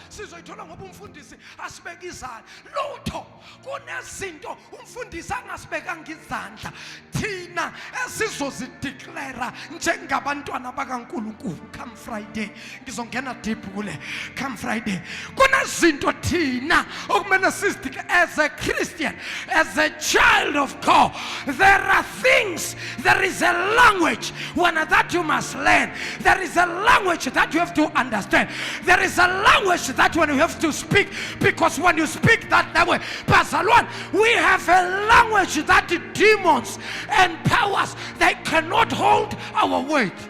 sizoyithola ngoba umfundisi asibeka izandla. Lutho kunezinto umfundisi angasibekanga izandla thina esizozideclare njengabantwana bakaNkulunkulu. Come Friday ngizongena deep kule. Come Friday kunezinto thina okumele sizideclare as a Christian, as a child of God. There are things, there is a language that you must learn. There is a language that you have to understand. There is a language that when you have to speak, because when you speak that language, Bazalwan, we have a language that demons and powers, they cannot hold our weight.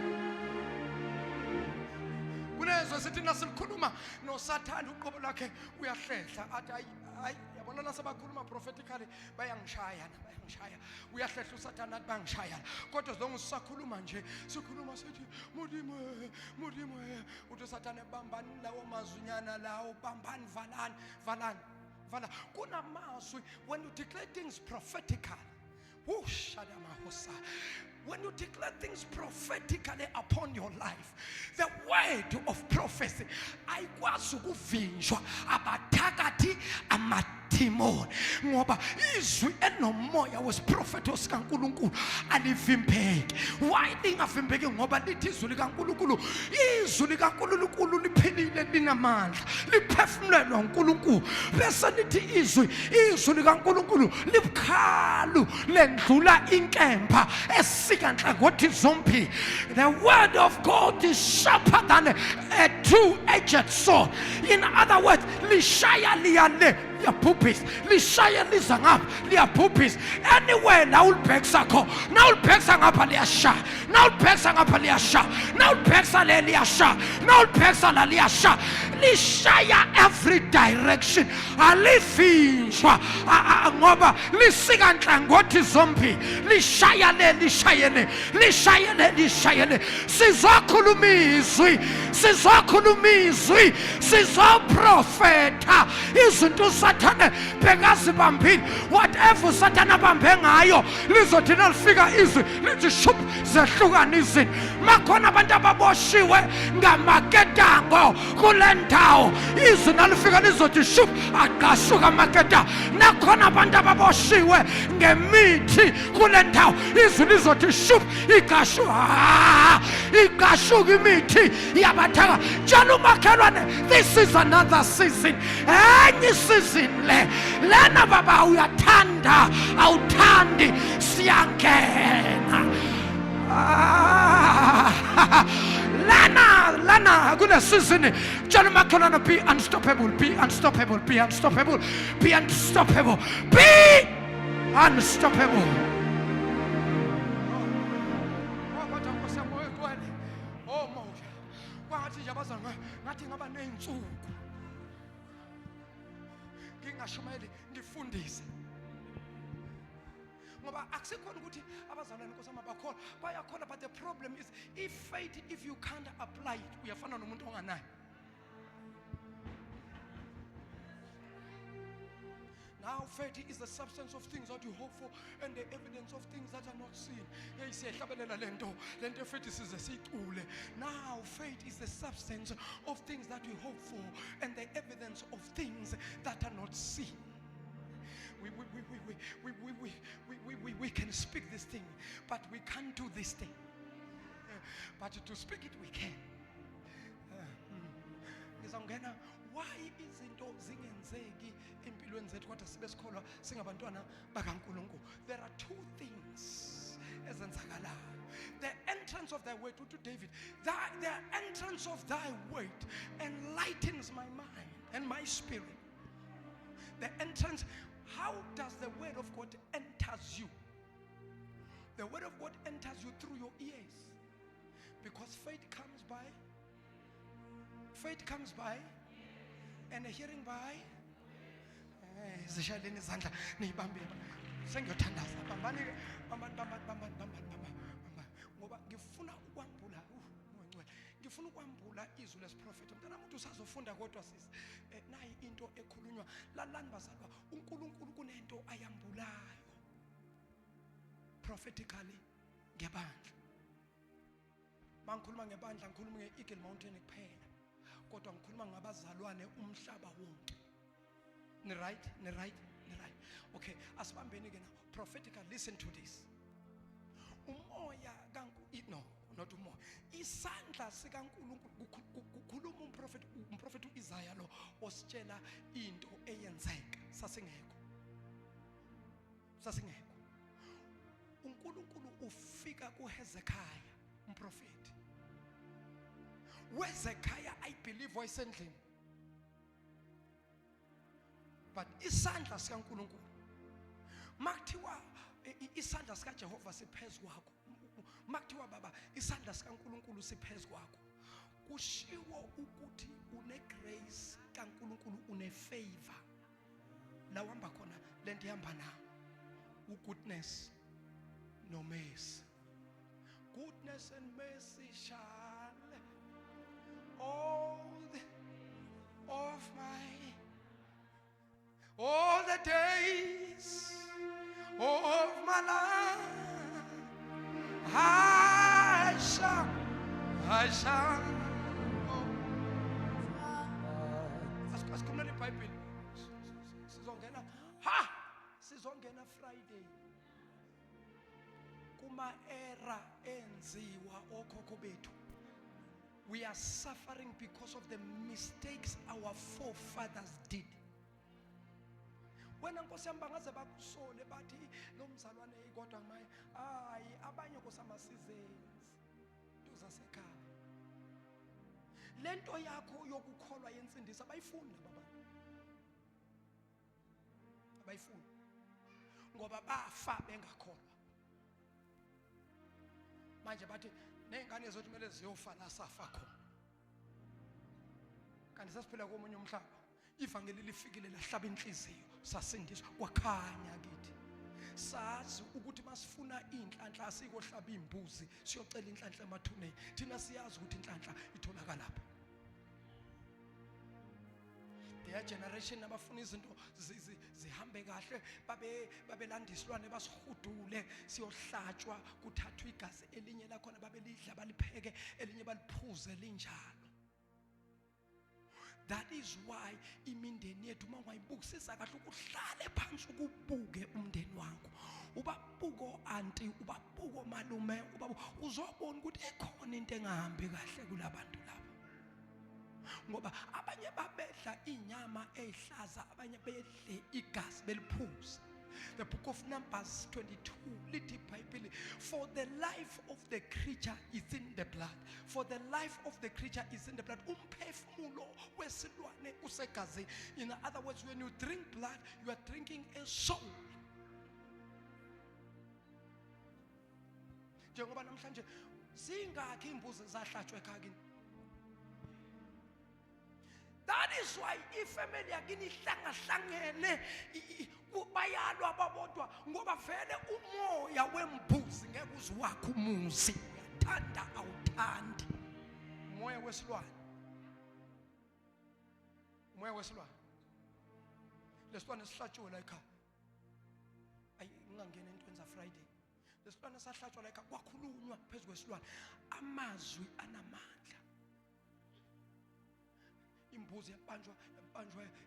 Kunezo sithi nasimkhuluma no Satan uqobo lakhe uyahlehla athi yabona nasebakhuluma prophetically bayangishaya. Uyahlehla uSathane athi bangishaya. Kodwa zonke sisakhuluma nje sikhuluma sithi mudimo uthi uSathane bambani lawo mazunyana lawo bambani valani. Kunamazwi when you declare things prophetically. When you declare things prophetically upon your life, the word of prophecy, aikwazi ukuvinjwa abathakathi amadimoni ngoba izwi enomoya wesiprofeto sikaNkulunkulu alivimbeki. Why lingavimbeki? Ngoba lithi izwi likaNkulunkulu, izwi likaNkulunkulu liphilile linamandla liphefumulelwa uNkulunkulu. Bese lithi izwi likaNkulunkulu libukhalu lendlula inkemba esikanhlangothi zombili. The word of God is sharper than a two-edged sword. In other words, lishaya liyale liyabhubhisa, lishaya liza ngapha liyabhubhisa. Anywhere la ulibhekisa kho, na ulibhekisa ngapha liyashaya, na ulibhekisa ngapha liyashaya, na ulibhekisa le liyashaya, na ulibhekisa la liyashaya. Lishaya every direction. Alivinjwa ngoba lisika nhlangothi zombili. Lishaya le lishaya le. Sizokhuluma izwi, sizoprofeta izinto uSathane bekazibambile. Whatever uSathane abambe ngayo lizothina lifika izwi lithi shup zehlukana izinto. Makhona abantu ababoshiwe ngamaketango kule ndawo, izwi nalifika lizothi shup aqashuka amaketango. Nakhona abantu ababoshiwe ngemithi kule ndawo, izwi lizothi shup ikashuka imithi yabathaka. Tshela umakhelwane, this is another season. Enye season lena baba uyathanda awuthandi siyangena. Lana kuna season. Tshela umakhelwane, be unstoppable, be unstoppable, be unstoppable, be unstoppable, be unstoppable. Ngathi ngaba neinsuku ngingashumayeli ngifundise ngoba akusekhona ukuthi abazalwane nkosama bayakhona, but the problem is if faith, if you can't apply it, uyafana nomuntu onganayo. Now faith is the substance of things that you hope for and the evidence of things that are not seen. Now faith is the substance of things that we hope for and the evidence of things that are not seen. We can speak this thing, but we can't do this thing. But to speak it we can. Why izinto zingenzeki empilweni zethu kodwa sibe sikholwa singabantwana bakaNkulunkulu? There are two things ezenzakalayo. The entrance of thy word, to David, the entrance of thy word enlightens my mind and my spirit. The entrance, how does the word of God enters you? The word of God enters you through your ears, because faith comes by and a hearing by. Zishayeleni izandla niyibambe sengiyothandaza bambani ngoba ngifuna ukwambula ngifuna ukwambula izwi lesiprofeti. Mntana umuntu usazofunda kodwa sisi nayi into ekhulunywa lalani bazalwa, uNkulunkulu kunento ayambulayo prophetically ngebandla. Mangikhuluma ngebandla ngikhuluma ngeEagle Mountain kuphela, kodwa ngikhuluma ngabazalwane umhlaba wonke. Ni right. Okay, asibambeni ke now prophetically. Listen to this. Umoya no, not umoya. Isandla sikaNkulunkulu kukhuluma umprofeti uIsaiah lo ositshela into eyenzeka sasingekho. uNkulunkulu ufika kuHezekiah umprofeti. Hezekiah I believe wayesendlini, but isandla sikaNkulunkulu makuthiwa isandla sikaJehova siphezu kwakho, makuthiwa baba isandla sikaNkulunkulu siphezu kwakho, kushiwo ukuthi une grace kaNkulunkulu, une favor la uhamba khona lento ihamba nawe, goodness no mercy. Goodness and mercy shall all the days of my life I shall asikhulumeni iBhayibheli sizongena Friday kuma era enziwa okhokho bethu. We are suffering because of the mistakes our forefathers did. Wena Nkosi yami bangaze bakusole bathi lo mzalwane kodwa maye hayi abanye kosamasizenzi tuzasekhaya. Lento yakho yokukholwa yensindisa abayifunda baba. Abayifunda ngoba bafa bengakholwa. Manje bathi nezingane zethu kumele ziyofa la safa khona. Kanti sasiphila komunye umhlaba. Ivangeli lifikile lahlaba inhliziyo sasindiswa kwakhanya kithi. Sazi ukuthi masifuna inhlanhla asikohlaba imbuzi siyocela inhlanhla emathuneni. Thina siyazi ukuthi inhlanhla itholakala lapha. Their generation abafuna izinto zihambe kahle babelandiswane basihudule siyohlatshwa kuthathwa igazi elinye lakhona babelidla balipheke elinye baliphuze linjalo. That is why imindeni yethu mawayibukisisa kahle ukuhlale phansi ukubuke umndeni wakho. Ubabuko auntie, ubabuko malume, uzobona ukuthi ekhona into engahambi kahle kulabantu laba. Ngoba abanye babedla inyama ehlaza, abanye bedle igazi beliphuza. The book of Numbers 22 lithi iBhayibheli, for the life of the creature is in the blood. For the life of the creature is in the blood. Umphefumulo wesilwane usegazini. In other words, when you drink blood, you are drinking a soul. Njengoba namhlanje zingakho imbuzi zahlatshwe ekhaya. That is why ifamily yakini ihlangahlangene bayalwa babodwa ngoba vele umoya wembuzi ngeke uzwakho umuzi. Uyathanda awuthandi. Umoya wesilwane. lesilwane sihlatshiwe la ekhaya. Ayi ngingangena entweni za Friday. Lesilwane sahlatshwa la ekhaya kwakhulunywa phezulu kwesilwane amazwi anamandla. Imbuzi yabanjwa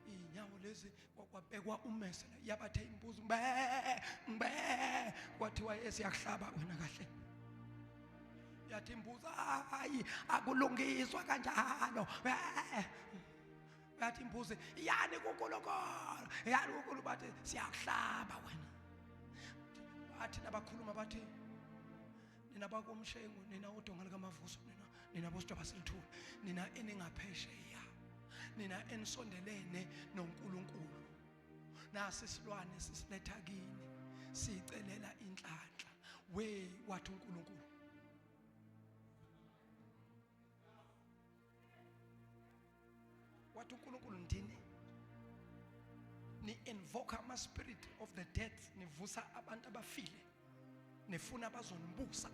inyawo lezi kwabekwa umese yabathe imbuzi mbe kwathiwa esiyakuhlaba wena kahle. Yathi imbuzi hayi akulungiswa kanjalo. Yathi imbuzi yani kuNkulunkulu, yani uNkulunkulu bathi siyakuhlaba wena. Bathi nabakhuluma bathi nina bakomshengu, nina udonga likaMavuso, nina bositshaba silithula, nina eningaphesheya, nina enisondelene noNkulunkulu. Nasi isilwane sisiletha kini sicelela inhlanhla. We wathi uNkulunkulu wathi uNkulunkulu ndini ni invoke ama spirit of the dead, nivusa abantu abafile, nifuna abazonibusa.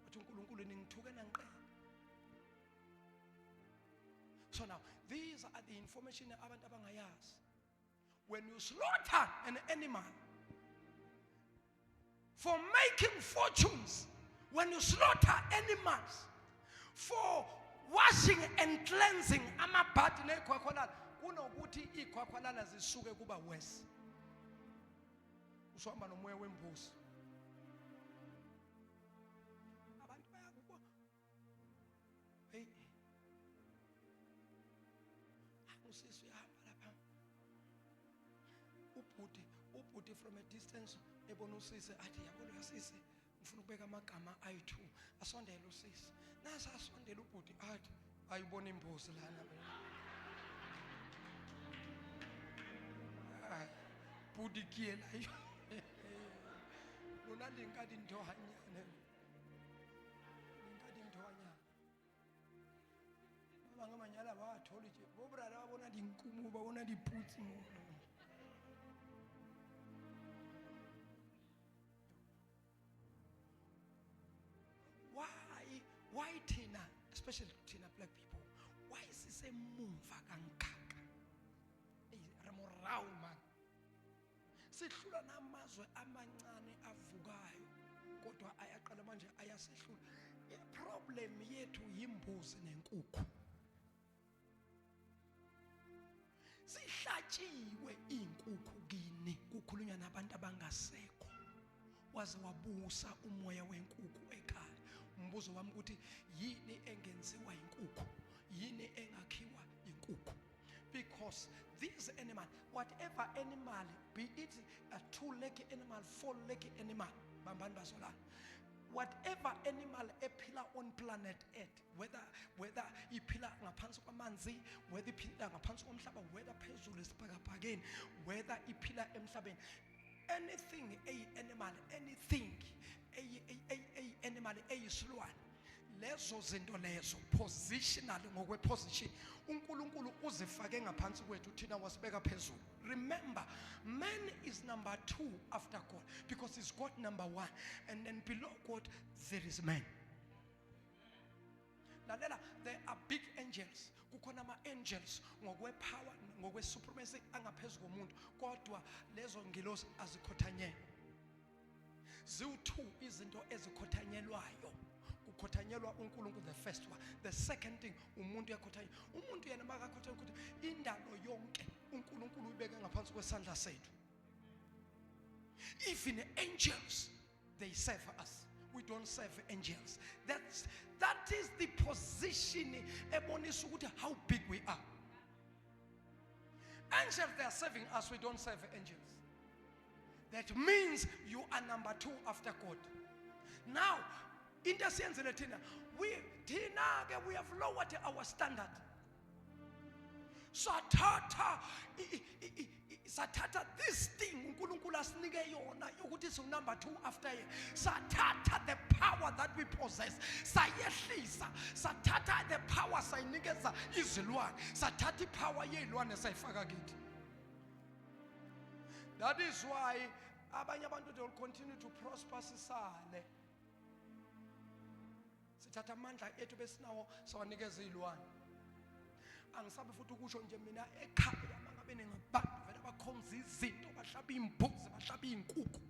Wathi uNkulunkulu ningithuke nangiqeda. So now these are the information abantu abangayazi. When you slaughter an animal for making fortunes, when you slaughter animals for washing and cleansing amabhadi nekhwakhwalala, kunokuthi ikhwakhwalala zisuke kuba worse. Usihamba nomoya wembuzi. Abantu bayakubo. Hey. Usisi uyahamba lapha. Ubhuti from a distance ebona usisi athi yabona usisi ngifuna ukubeka amagama ayi2. Asondele usisi. Nasa asondele ubhuti athi ayibona imbuzi lana. Budi kiela yo. Lona lingadi ndohanyane. Lingadi ndohanyane. Banga manyala ba tholi je. Bo brother ba bona dinkumu ba bona diputsi mo. Why Tina, especially Tina black people, why is this a mumva kankaka? Ramorau man. Sihlula namazwe amancane avukayo kodwa ayaqala manje ayasihlula. Iproblem yethu yimbuzi nenkukhu. Sihlatshiwe inkukhu kini kukhulunywa nabantu abangasekho. Waze wabusa umoya wenkukhu ekhaya. Umbuzo wami ukuthi yini engenziwa inkukhu? Yini engakhiwa inkukhu? Because this animal, whatever animal, be it a two-legged animal, four-legged animal, bambani bazolana, whatever animal ephila on planet Earth, whether iphila ngaphansi kwamanzi, whether iphila ngaphansi komhlaba, whether phezulu esibhakabhakeni, whether iphila emhlabeni, anything animal, anything animal eyisilwane, lezo zinto lezo positional ngokwe position uNkulunkulu uzifake ngaphansi kwethu thina wasibeka phezulu. Remember, man is number 2 after God because he's God number 1, and then below God there is man. Lalela, there are big angels. Kukhona ama angels ngokwe power, ngokwe supremacy angaphezulu komuntu, kodwa lezo ngilosi azikhothanyelwe. Ziwu2 izinto ezikhothanyelwayo. Kukhotanyelwa uNkulunkulu, the first one. The second thing, umuntu yakhothanya. Umuntu yena makakhothanya ukuthi indalo yonke uNkulunkulu uyibeke ngaphansi kwesandla sethu. Even angels, they serve us. We don't serve angels. That is the position ebonisa ukuthi how big we are. Angels, they are serving us. We don't serve angels. That means you are number 2 after God. Now, in the sense that we have lowered our standard. Satata this thing uNkulunkulu asinike yona ukuthi so number 2 after ye. Satata the power that we possess. Sayehlisa. Satata the power sayinikeza izilwane. Satata power yezilwane sayifaka kithi. That is why abanye abantu they will continue to prosper sisale. Sithatha amandla ethu besinawo sawanikeza izilwane. angisabe futhi ukusho nje mina ekhaya mangabe ningabantu vele abakhonza izinto bahlaba imbuzi bahlaba inkukhu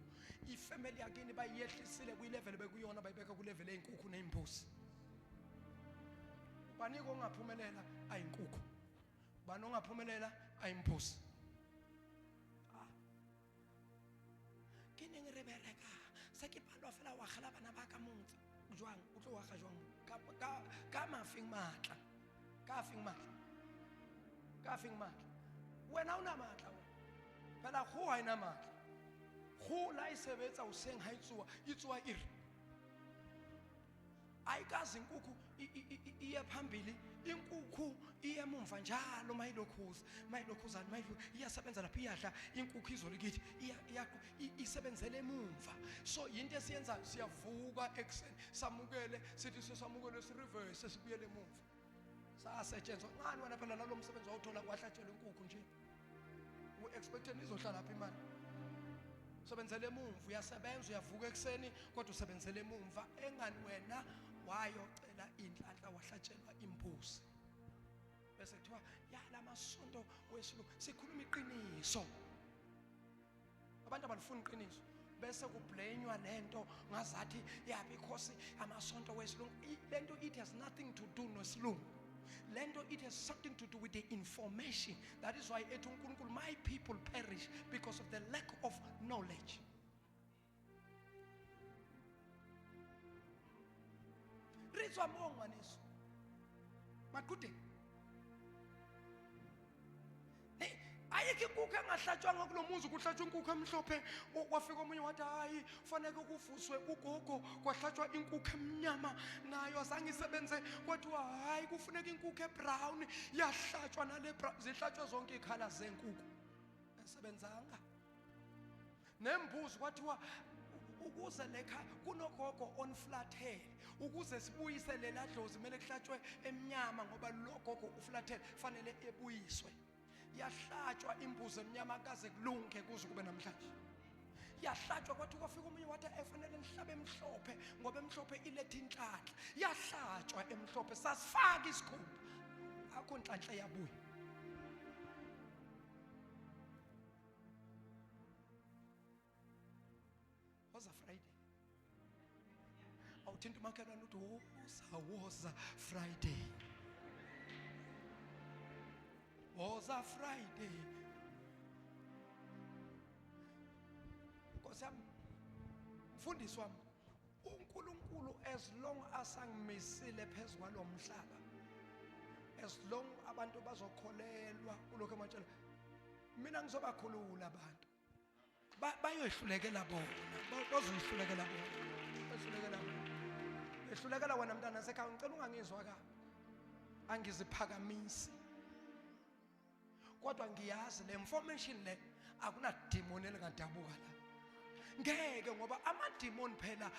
ifamily yakini bayehlisile kwi-level bekuyona bayibeka ku-level einkukhu neimbuzi banike ongaphumelela ayinkukhu bani ongaphumelela ayimbuzi kene ngirebereka sa ke palwa fela wa gala bana ba ka montsi jwang o tlo wa ga jwang ka mafing matla ka fing matla wena una matla phela go ha ina matla go la isebetsa useng ha itsuwa iri ayikazi inkukhu iye phambili inkukhu iye emumva njalo mayilokhuzana iyasebenza lapha iyadla inkukhu izolikithi isebenzele emumva so into esiyenza siyavuka ekseni samukele sithi sesamukele sireverse sibuyele emumva sasetshenzwa ngani wena phela nalo msebenzi awuthola kwahlatshelwa inkukhu nje u-expected izohlala lapha imali sebenzele emumva uyasebenza uyavuka ekseni kodwa usebenzele emumva engani wena wayocela inhlanhla wahlatshelwa imbuzi bese kuthiwa ya lamasonto wesilungu sikhuluma iqiniso abantu abalifuna iqiniso bese kublamewa lento ngazathi ya because amasonto wesilungu lento it has nothing to do nosilungu lento it has something to do with the information. That is why ethi uNkulunkulu my people perish because of the lack of knowledge. Rizwa monga niso maqhude ayike inkukhu engahlatshwanga kulomuzi kuhlatshwa inkukhu emhlophe kwafika omunye wathi hayi fanele kuvuswe ugogo kwahlatshwa inkukhu emnyama nayo azange isebenze kwathiwa hayi kufuneka inkukhu ebrown yahlatshwa nale brown zihlatshwe zonke ikhala zenkukhu esebenzanga nembuzi kwathiwa ukuze lekha kunogogo on flathead ukuze sibuyisele ladlozi kumele kuhlatshwe emnyama ngoba lo gogo uflathead fanele ebuyiswe yahlatshwa imbuzi emnyama kaze kulunge kuze kube namhlanje yahlatshwa kwathi kwafika omunye wathi efanele nihlabe emhlophe ngoba emhlophe ilethe inhlanhla yahlatshwa emhlophe sasifaka isikhumba akho inhlanhla yabuya was a Friday awuthinta umakhelwane uthi woza Friday was a Friday because mfundisi wami uNkulunkulu as long as angimisile phezulu kwalomhlaba as long abantu bazokholelwa kulokho ematshela mina ngizobakhulula abantu bayohlulekela bona bazohlulekela bona ehlulekela wena mntana sekhaya ngicela ungangizwa ka angiziphakamisi kodwa ngiyazi le information le akuna demon elingadabuka la ngeke ngoba ama demon phela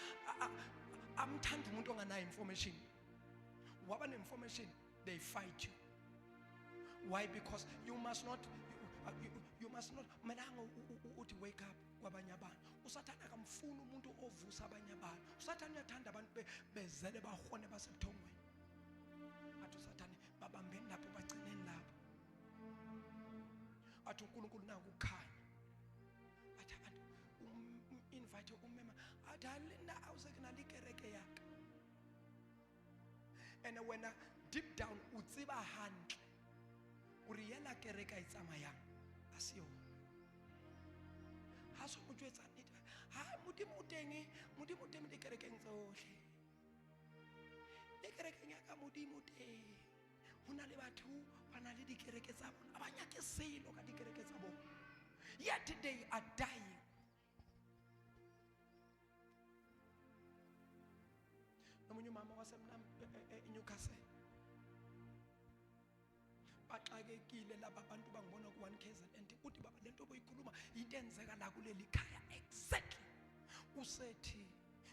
amthanda umuntu onganayo information waba ne information they fight you. Why? Because you must not mananga uthi wake up kwabanye abantu usathana akamfuna umuntu ovusa abanye abantu usathana uyathanda abantu bezele bahone basebuthongweni athi usathana babambeni lapho bagcineni lapho athi uNkulunkulu nangu ukukhanya athi abantu invite umema athi alina awusekunala ikereke yakhe and when deep down utsiba handle uri yela kereka itsamayang asiyo haso mutwetsa nita ha modimo teng dikerekeng tsohle dikereke nyaka modimo teng hona le batho bana le dikereke tsa bona abanya ke selo ka dikereke tsa bona yet they are dying. Nomunye mama wasemna eNewcastle baxakekile laba abantu bangibona ku 1KZN uthi baba lento obuyikhuluma into enzeka la kuleli khaya exactly usethi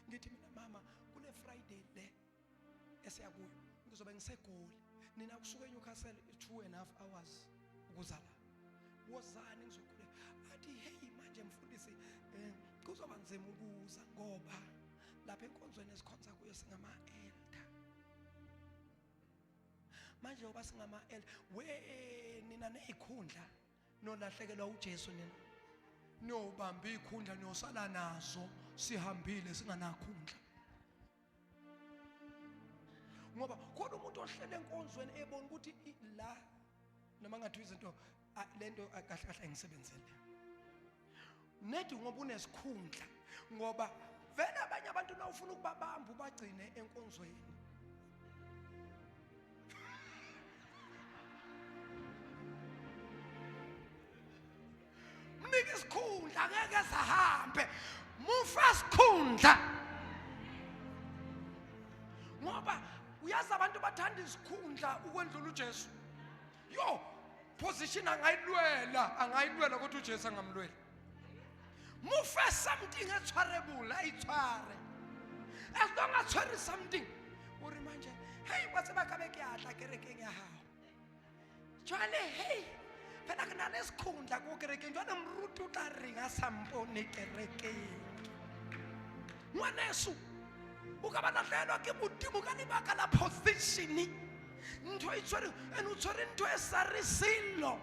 ngithi mina mama kule Friday le esiyakuyo ngizobe ngisegoli nina kusuka eNewcastle 2.5 hours ukuza la wozani ngizokhule athi hey manje mfundisi kuzoba nzima ukuza ngoba lapha enkonzweni esikhonza kuyo singama elder manje oba singama we nina nezikhundla nolahlekelwa uJesu nina niyobamba ikhundla niyosala nazo sihambile singanakhundla ngoba khona umuntu ohlele enkonzweni ebona ukuthi la noma ngathi izinto lento kahle kahle ngisebenzele nethi ngoba unesikhundla ngoba vele abanye abantu nawufuna ukubabamba ubagcine enkonzweni mnika isikhundla ngeke sahambe mufa isikhundla ngoba uyazi abantu bathanda isikhundla ukwendlula uJesu yo position angayilwela ukuthi uJesu angamlwela mufa something etshwarable ayitshware as long as tshware something uri manje hey batse ba ka be ke atla kerekeng ya hao jwale hey phela ke na le sikhundla ko kerekeng jwale mruti o tla reng a sampone kerekeng ngwaneso o ka bana hlelwa ke modimo ka lebaka la position ntho e tshwere ene o tshwere ntho e sa re silo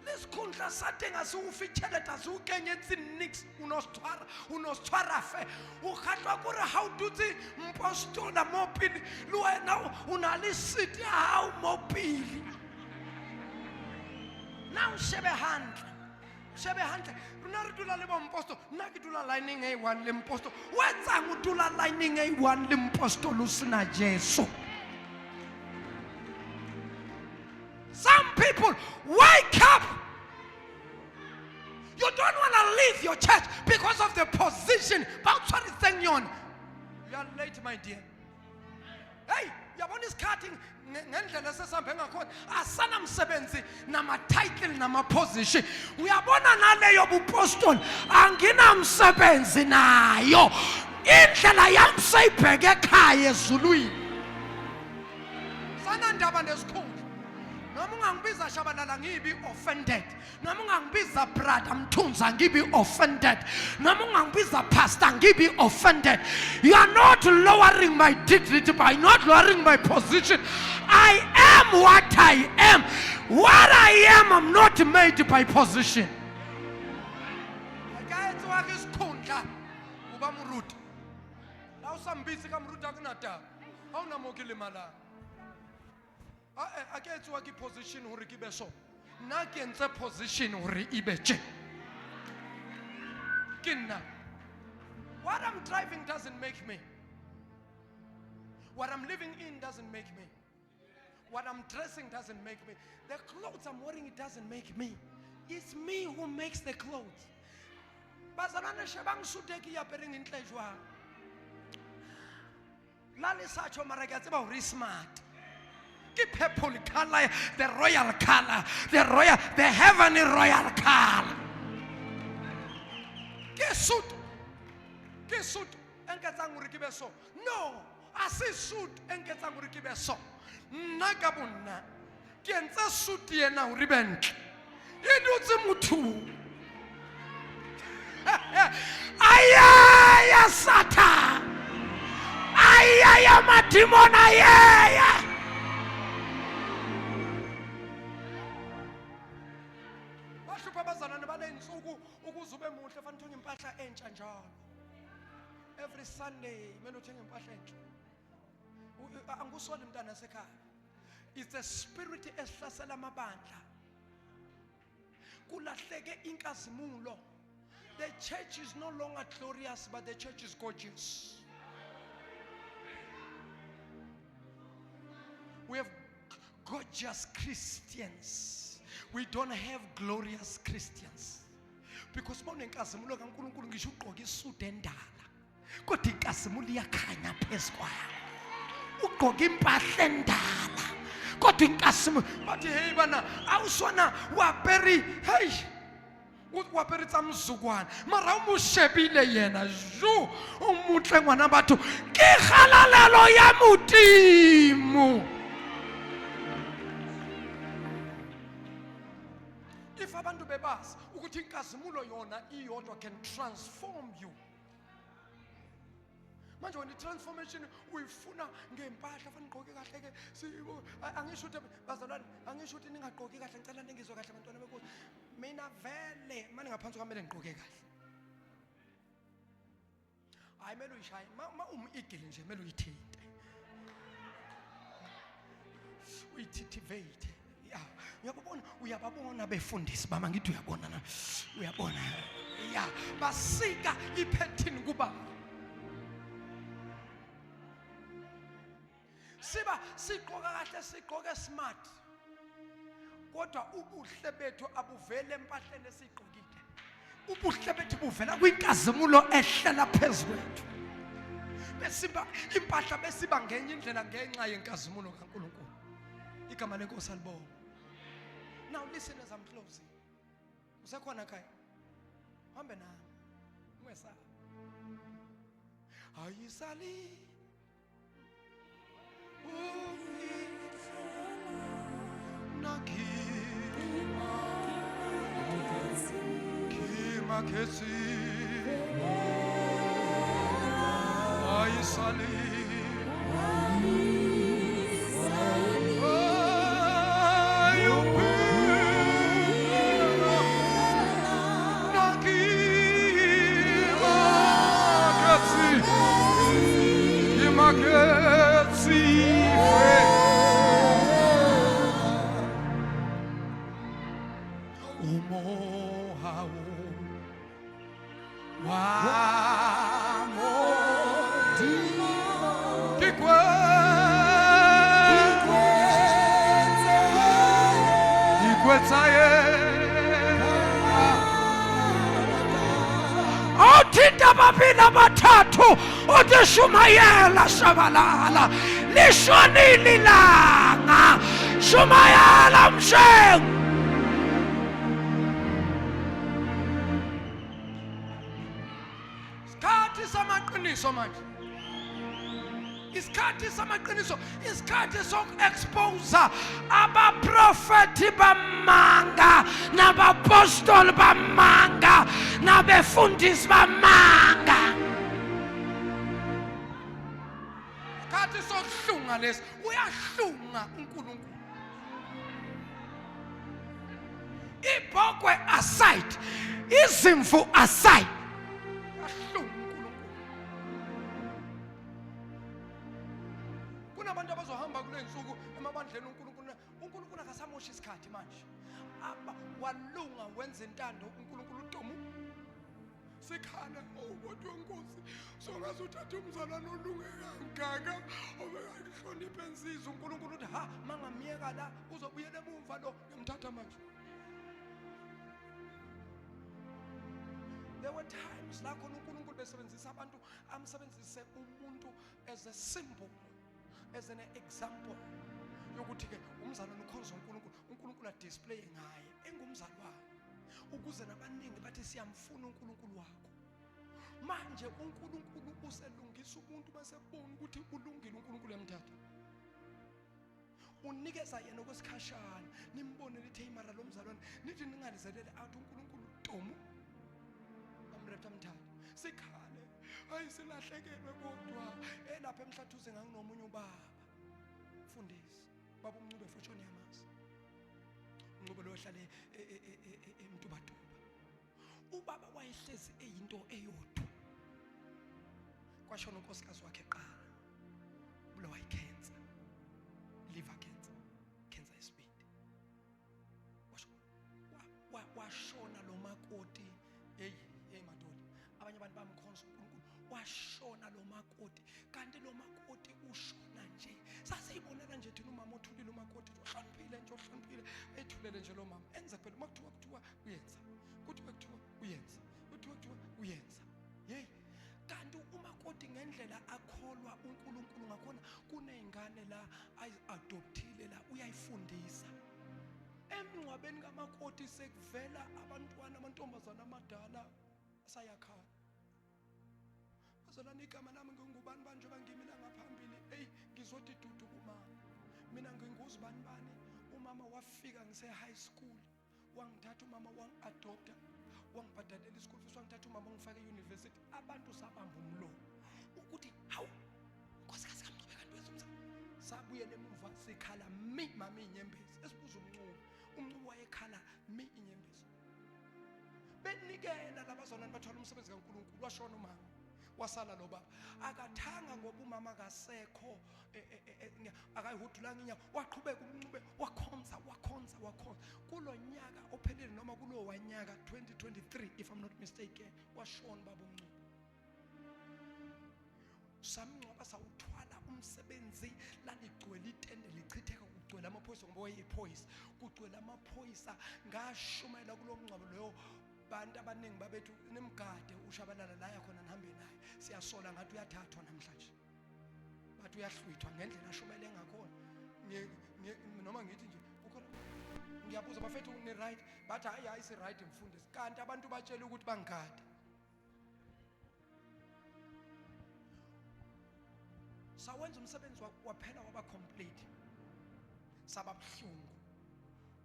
lesikhundla sa teng a se o fitheleta se o kenyetse nix unositshwara fe o kgatlwa kore ha o dutse mpostola mo pele le wena o na le seat ya hao mo pele now shebe hantle rona re dula le bomposto nna ke dula lining A1 le mposto o etsang o dula lining A1 le mposto lo sena Jesu. Some people wake up. You don't want to leave your church because of the position. You are late, my dear. Hey, yabona isikhathi ngendlela sesambe ngakhona asana msebenzi nama title nama position. Uyabona naleyo bupostoli angina msebenzi nayo. Indlela yami seyibheke ekhaya ezulwini. Sana ndaba nesikhundla. Noma ungangibiza Shabalala ngibi offended. Noma ungangibiza brother Mthunza ngibi offended. Noma ungangibiza pastor ngibi offended. You are not lowering my dignity by not lowering my position. I am what I am. What I am, I'm not made by position. Akayenziwa isikhundla uba mruti. La usambisi kamruti akunata. Awunamokile mala. I get to a position or give so. Not get a position or ibeche. What I'm driving doesn't make me. What I'm living in doesn't make me. What I'm dressing doesn't make me. The clothes I'm wearing, it doesn't make me. It's me who makes the clothes. Bazalana shabang suteki ya pering in tlejwa. Lali sacho maragatseba uri smart. Purple color, the royal color, the heavenly royal color. Ke suit. Enkatsang urikibeso. No, asi suit enkatsang urikibeso. Nagabunna. Kienza suit yena uribent. Yedutse mutu. Ayaya Satan. Ayaya madimon ayaya. Every Sunday, it's a spirit eslasela mabandla. Kulahleke inkazimulo. The church is no longer glorious, but the church is gorgeous. We have gorgeous Christians. We don't have glorious Christians. Because mawune inkazimulo kaNkulunkulu ngisho ugqoka isudu endala. Kodwa inkazimulo iyakhanya phezu kwayo. Ugqoka impahla endala. Kodwa inkazimulo bathi hey bana awusona waperi hey waperi tsamzukwana mara umushebile yena ju umuhle ngwana batho ke khalalelo ya modimo. If abantu bebazi ukuthi inkazimulo yona iyodwa can transform you. Manje wena transformation uyifuna ngempahla fanele ugqoke kahle ke. Angisho ukuthi bazalwane, angisho ukuthi ningagqoki kahle, ngicela ningizwe kahle bantwana benkosi. Mina vele manje ngaphansi kwamele ngigqoke kahle. Hayi mele uyishaye, igili nje mele uyithinte. Uyithithivate. Ya, uyababona befundisi bama ngithi uyabona na. Uyabona. Ya, basika iphethini kuba. Sigqoka kahle, sigqoke smart. Kodwa ubuhle bethu abuvele empahleni esigqokile. Ubuhle bethu buvela kwinkazimulo ehlela phezulu kwethu. Besiba impahla besiba ngenye indlela ngenxa yenkazimulo kaNkulunkulu. Igama lenkosi alibonga. Now listen as I'm closing. Usekhona ekhaya? Hambe nami. Ungesa. Ayisali. Makesi ayisali Babila bathathu utishumayela shabalala lishonile ilanga shumayela mshengu. Isikhathi samaqiniso manje. Isikhathi samaqiniso, isikhathi soku-expose abaprofeti bamanga nabapostoli bamanga nabefundisi bamanga. Isikhathi sokuhlunga lesi, uyahlunga uNkulunkulu. Ibhokwe aside, izimvu aside. Abantu abazohamba kule nsuku emabandleni uNkulunkulu akasamosha isikhathi manje. Walunga wenza intando uNkulunkulu uDomu. Sikhala kodwa Nkosi, songaze uthathe umzalwane olunge kangaka obekahlonipha insizwa. uNkulunkulu uthi ha mangamiyeka la uzobuyela emumva lo ngimthatha manje. There were times la khona uNkulunkulu besebenzisa abantu, amsebenzise umuntu as a symbol, as an example yokuthi ke umzalwane ukhonza uNkulunkulu adisplay ngaye engumzalwane ukuze nabaningi bathi siyamfuna uNkulunkulu wakho. Manje uNkulunkulu uselungisa umuntu basebona ukuthi ulungile uNkulunkulu emthatha. Unikeza yena okwesikhashana nimbone lithi hey mara lo mzalwane nithi ningalizelele athi uNkulunkulu Domu amretha mthatha. Sikhale hayi silahlekelwe kodwa elapha emhlathuze nganginomunye ubaba mfundisi baba uMncube Fortune yamazi uNcube lo ohlale eMtubatuba. Ubaba wayehlezi eyinto eyodwa kwashona unkosikazi wakhe eqala bulawa yicancer, liver cancer, cancer yesibindi. Washona lo makoti madodana abanye abantu bamkhonza uNkulunkulu. Washona lo makoti kanti lo makoti ushona nje sasiyibonela nje thina umama othulile umakoti ohloniphile nje ohloniphile ethulele nje lo mama enza phela makuthiwa uyenza kuthiwa uyenza kuthiwa uyenza hey. Kanti umakoti ngendlela akholwa uNkulunkulu ngakhona kunezingane la ayi-adoptile la uyayifundisa. Emngcwabeni kamakoti sekuvela abantwana amantombazana amadala asayakhala. Bazalwane igama lami ngingubani banje bangimila ngaphambili hey ngizoti dudu kumama. Mina nginguzibani bani umama wafika ngise high school wangithatha umama wangi-adopta wangibhadalela isikole fees wangithatha umama ngifake e-university. Abantu sabamba umlomo uthi hawu nkosikazi kaMncube kanti wenza umsebenzi. Sabuye emuva sikhala mami inyembezi esibuza uMncube wayekhala inyembezi. Benikela labazalwane bathola umsebenzi kaNkulunkulu washona umama. Wasala lo baba akathanga ngoba umama akasekho akayihudulanga inyawo waqhubeka uMncube wakhonza kulo nyaka ophelele noma kulo wanyaka 2023 if I'm not mistaken washona baba uMncube. Samngcwaba sawuthwala umsebenzi laligcwele itende lichitheka kugcwele amaphoyisa ngoba wayeyiphoyisa kugcwele amaphoyisa ngashumayela kulo mngcwabo loyo. Bantu abaningi babethu nemgade ushabalala la yakhona nihambe naye siyasola ngathi uyathathwa namhlanje bathi uyahlwithwa ngendlela ashumele ngakhona noma ngithi nje ukhona ngiyabuza bafethu ni right bathi hayi si right mfundisi kanti abantu batshela ukuthi bangigade. Sawenza umsebenzi waphela waba complete saba buhlungu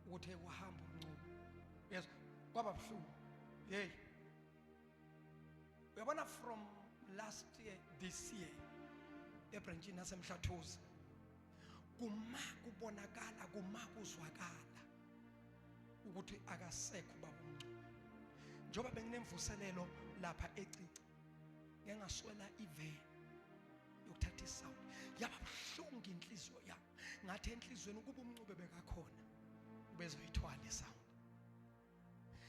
ukuthi ekuhamba uMncube yes kwaba buhlungu. Hey, uyabona from last year this year ebranchini nasemhlathuza kubonakala kuzwakala ukuthi akasekho baba uMncube. Njoba benginemvuselelo lapha eCici ngengaswela iveni yokuthatha isound yaba buhlungu inhliziyo yami ngathi enhlizweni ukuba uMncube bekakhona ubezoyithwala isound.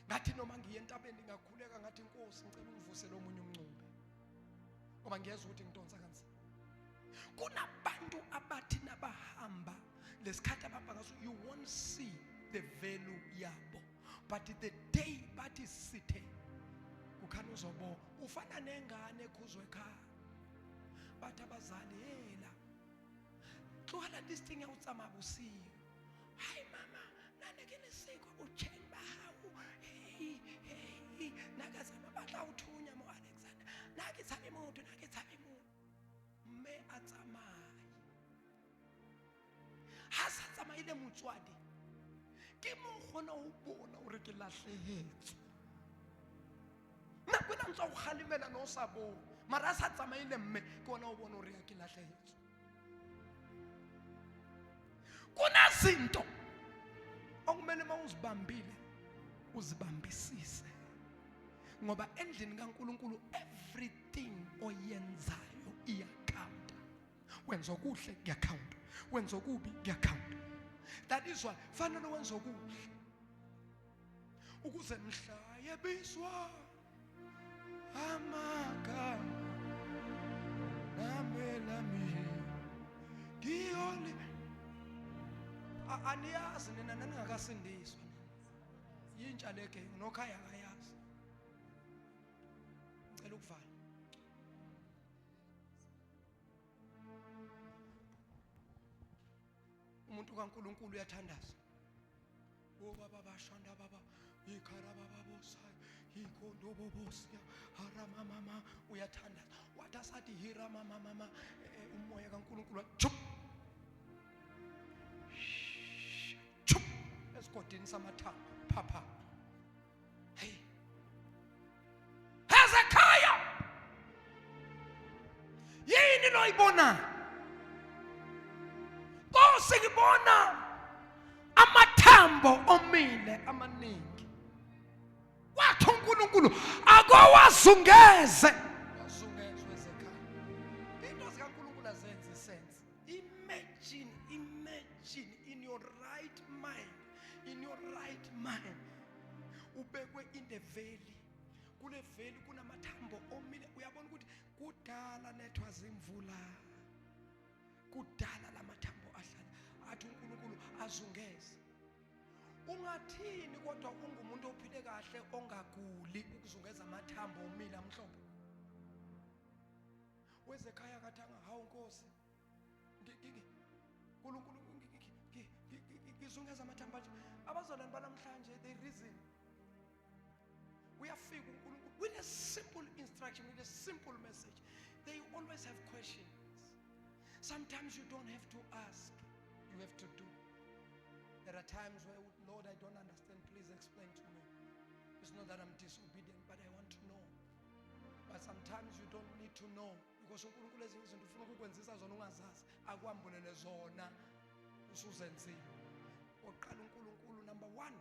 Ngathi noma ngiye entabeni ngakhuleka ngathi inkosi ngicela ungivusele omunye uMncube ngoba ngiyezwa ukuthi ngidonsa kanzima. Kunabantu abathi nabahamba lesikhathi abahamba ngaso you won't see the value yabo but the day bathi sithe ukhana uzobo ufana nengane ekhuzwe ekhaya bathi abazali yela tlwala this thing yawutsama busiyo hayi mama nanekele siko ucheni bahawu hey nakazama batla uthunya mo Alexander nakitsabe moto mme a tsamaye ha sa tsamaile motswadi ke mo gona o bona o re ke lahlehetswe na kwena ntse go khalimela no sa bo mara sa tsamaile mme ke bona o bona o re ke lahlehetswe. Kuna zinto okumele mawuzibambile uzibambisise ngoba endlini kaNkulunkulu everything oyenzayo iyakhaunta. Wenza okuhle kuyakhaunta, wenza okubi kuyakhaunta. That is why fanele wenza okuhle ukuze mhlaye biswa amagama namelami ngiyole aniyazi nina ningakasindiswa yintsha leke nokhaya akayazi ngicela ukuvala. Umuntu kaNkulunkulu uyathandaza baba bashanda baba ikhara baba bosa ikondo bobosia harama mama uyathandaza wathi asathi hirama mama umoya kaNkulunkulu chup esigodini samathambo phapha. Hey Hezekiah yini loyibona sikibona amathambo omile amaningi wathi uNkulunkulu akowazungeze wazungezwe ezekhaya. Into zikaNkulunkulu azenze sense. Imagine in your right mind ubekwe in the valley. Kule valley kunamathambo omile uyabona ukuthi kudala lethwa zimvula kudala lamathambo ahlala athi uNkulunkulu azungeze. Ungathini kodwa ungumuntu ophile kahle ongaguli ukuzungeza amathambo omile amhlophe. Wezekhaya kathanga hawu Nkosi uNkulunkulu ngizungeza amathambo athi abazalwane banamhlanje they reason uyafika uNkulunkulu with a simple instruction, with a simple message. They always have questions. Sometimes you don't have to ask, you have to do. There are times where, Lord, I don't understand, please explain to me. It's not that I'm disobedient, but I want to know. But sometimes you don't need to know, you because uNkulunkulu ezinye izinto ufuna ukukwenzisa zona ungazazi, akwambulele zona usuzenzile. Oqala uNkulunkulu number 1.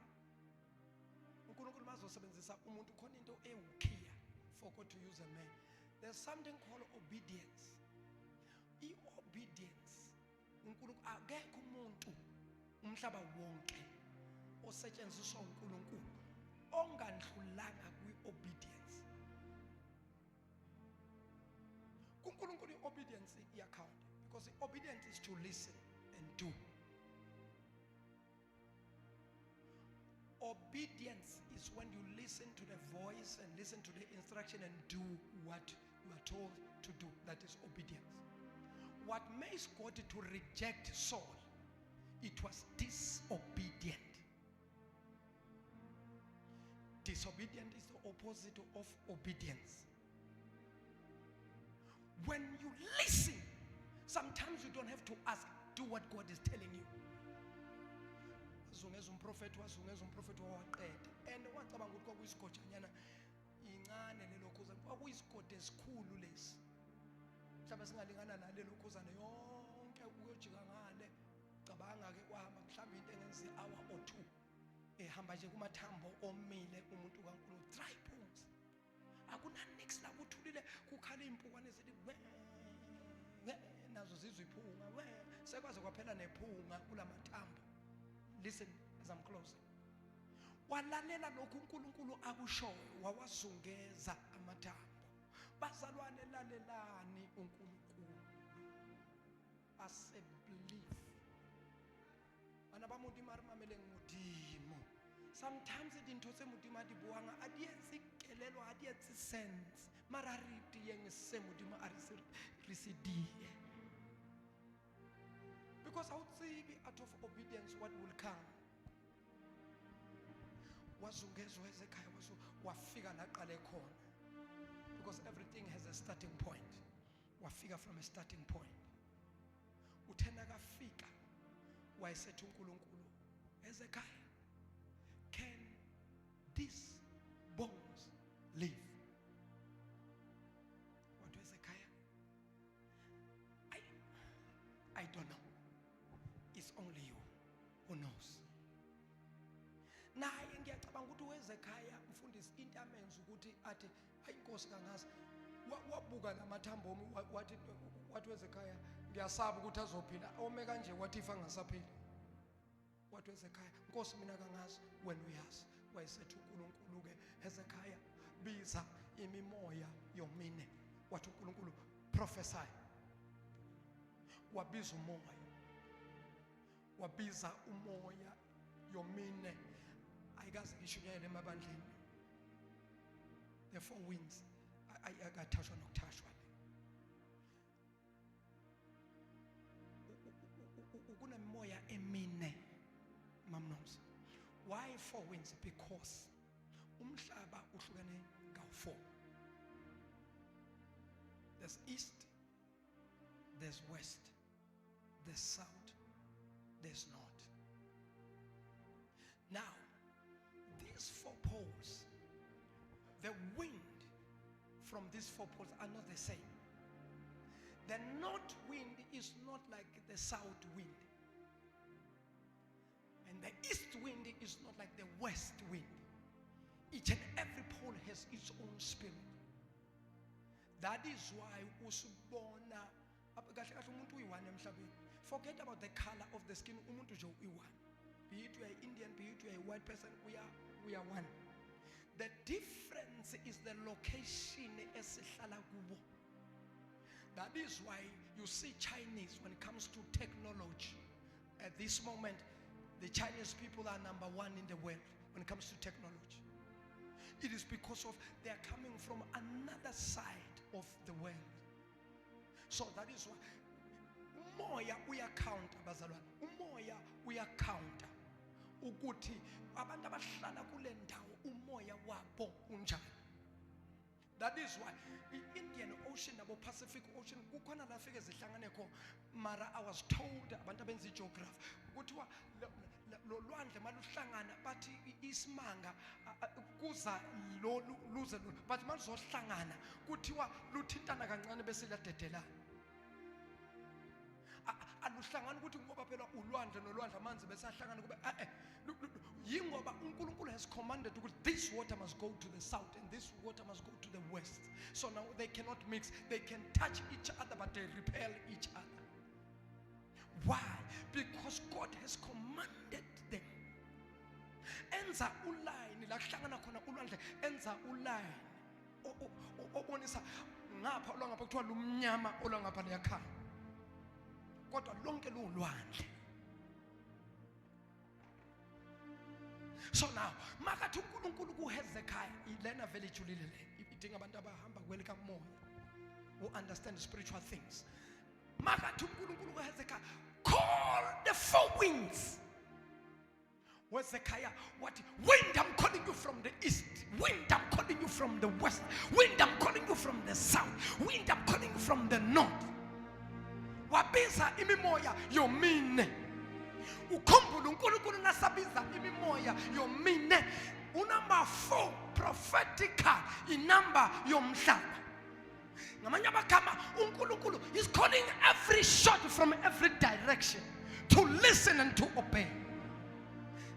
uNkulunkulu mazosebenzisa umuntu khona into ewukhiya for God to use a man. There's something called obedience. I-obedience, uNkulunkulu akekho umuntu umhlaba wonke osetshenziswa uNkulunkulu ongandlulanga kwi-obedience. kuNkulunkulu i-obedience iyacount, because obedience is to listen and do. Obedience is when you listen to the voice and listen to the instruction and do what you are told to do. That is obedience. What makes God to reject Saul, it was disobedient. Disobedient is the opposite of obedience. When you listen, sometimes you don't have to ask, do what God is telling you. Zungeza umprofeti wawaqeda, and wacabanga ukuthi kwakuyisigojanyana incane lelo khuzana, kwakuyisigodi esikhulu lesi, mhlawumbe singalingana nalelo khuzana yonke ukuyojika ngale. Cabanga ke kwahamba mhlawumbe into engenzi hour or 2, ehamba nje kumathambo omile umuntu kaNkulunkulu, dry bones. Akuna next la kuthulile, kukhala impukane ezithi nazo zizwe iphunga, sekwaze kwaphela nephunga kulamathambo. Listen as I'm closing. Walalela lokhu uNkulunkulu akushoyo, wawazungeza amathambo. Bazalwane, lalelani uNkulunkulu. Asebelieve. Bana ba modimo a re mamele modimo. Sometimes dintho tse modimo a di buang a di etse kelelo, a di etse sense, mara re tieng se modimo a re se die. Because out of obedience what will come. Wazungezwa Hezekiah wafika naqale khona. Because everything has a starting point. Wafika from a starting point. Uthena kafika wayesethu uNkulunkulu, Hezekiah, can these bones live? What to Hezekiah? I don't know. It's only you who knows. Naye ngiyacabanga ukuthi uHezekiah mfundisi into amenza ukuthi athi hayi Nkosi kangazi, wabuka namathambo wathi uHezekiah ngiyasaba ukuthi azophila, ome kanje wathi ifa ngasaphila. Wathi uHezekiah, Nkosi mina kangazi wena uyazi. Wayesethu uNkulunkulu ke, Hezekiah biza imimoya yomine. Wathi uNkulunkulu prophesy. Wabiza umoya, wabiza umoya yomine, ayikaze ngishunyele emabandleni. The 4 winds akathashwa nokuthashwa. Kunemoya emine, mamnoms. Why 4 winds? Because umhlaba uhlukene ngawu-4. There's east, there's west, there's south, there's north. Now, these 4 poles, the wind from these 4 poles are not the same. The north wind is not like the south wind. And the east wind is not like the west wind. Each and every pole has its own spirit. That is why usubona umuntu uyi-one emhlabeni. Forget about the color of the skin. Umuntu nje uyi-one. Be it you are Indian, be it you are a white person, we are one. The difference is the location esihlala kubo. That is why you see Chinese when it comes to technology. At this moment, the Chinese people are number 1 in the world when it comes to technology. It is because of they are coming from another side of the world. So that is why umoya uyacounter bazalwane. Umoya uyacounter ukuthi abantu abahlala kule ndawo umoya wabo unjani. That is why i-Indian Ocean nabo Pacific Ocean kukhona la fike zihlangane khona. Mara I was told abantu abenza geography kuthiwa lo lwandle maluhlangana bathi isimanga kuza lo luze lo, but malizohlangana kuthiwa luthintana kancane bese ladedelana. Aluhlangani ukuthi ngoba phela ulwandle nolwandle amanzi bese ahlangana kube yingoba uNkulunkulu has commanded ukuthi this water must go to the south and this water must go to the west. So now they cannot mix. They can touch each other but they repel each other. Why? Because God has commanded them. Enza uline la kuhlangana khona ulwandle, enza uline obonisa ngapha olwangapha kuthiwa lumnyama olwangapha liyakhanya. Kodwa lonke lulwandle. So now makathi uNkulunkulu kuHezekiah ilena vele ijulile le idinga abantu abahamba kwelika moya who understand spiritual things. Makathi uNkulunkulu kuHezekiah call the four winds. Hezekiah, what? Wind, I'm calling you from the east. Wind, I'm calling you from the west. Wind, I'm calling you from the south. Wind, I'm calling you from the north. Wabiza imimoya yomine. Ukhumbula uNkulunkulu nasabiza imimoya yomine. Unumber 4 prophetical inumber yomhlaba. Ngamanye amagama uNkulunkulu is calling every shot from every direction to listen and to obey.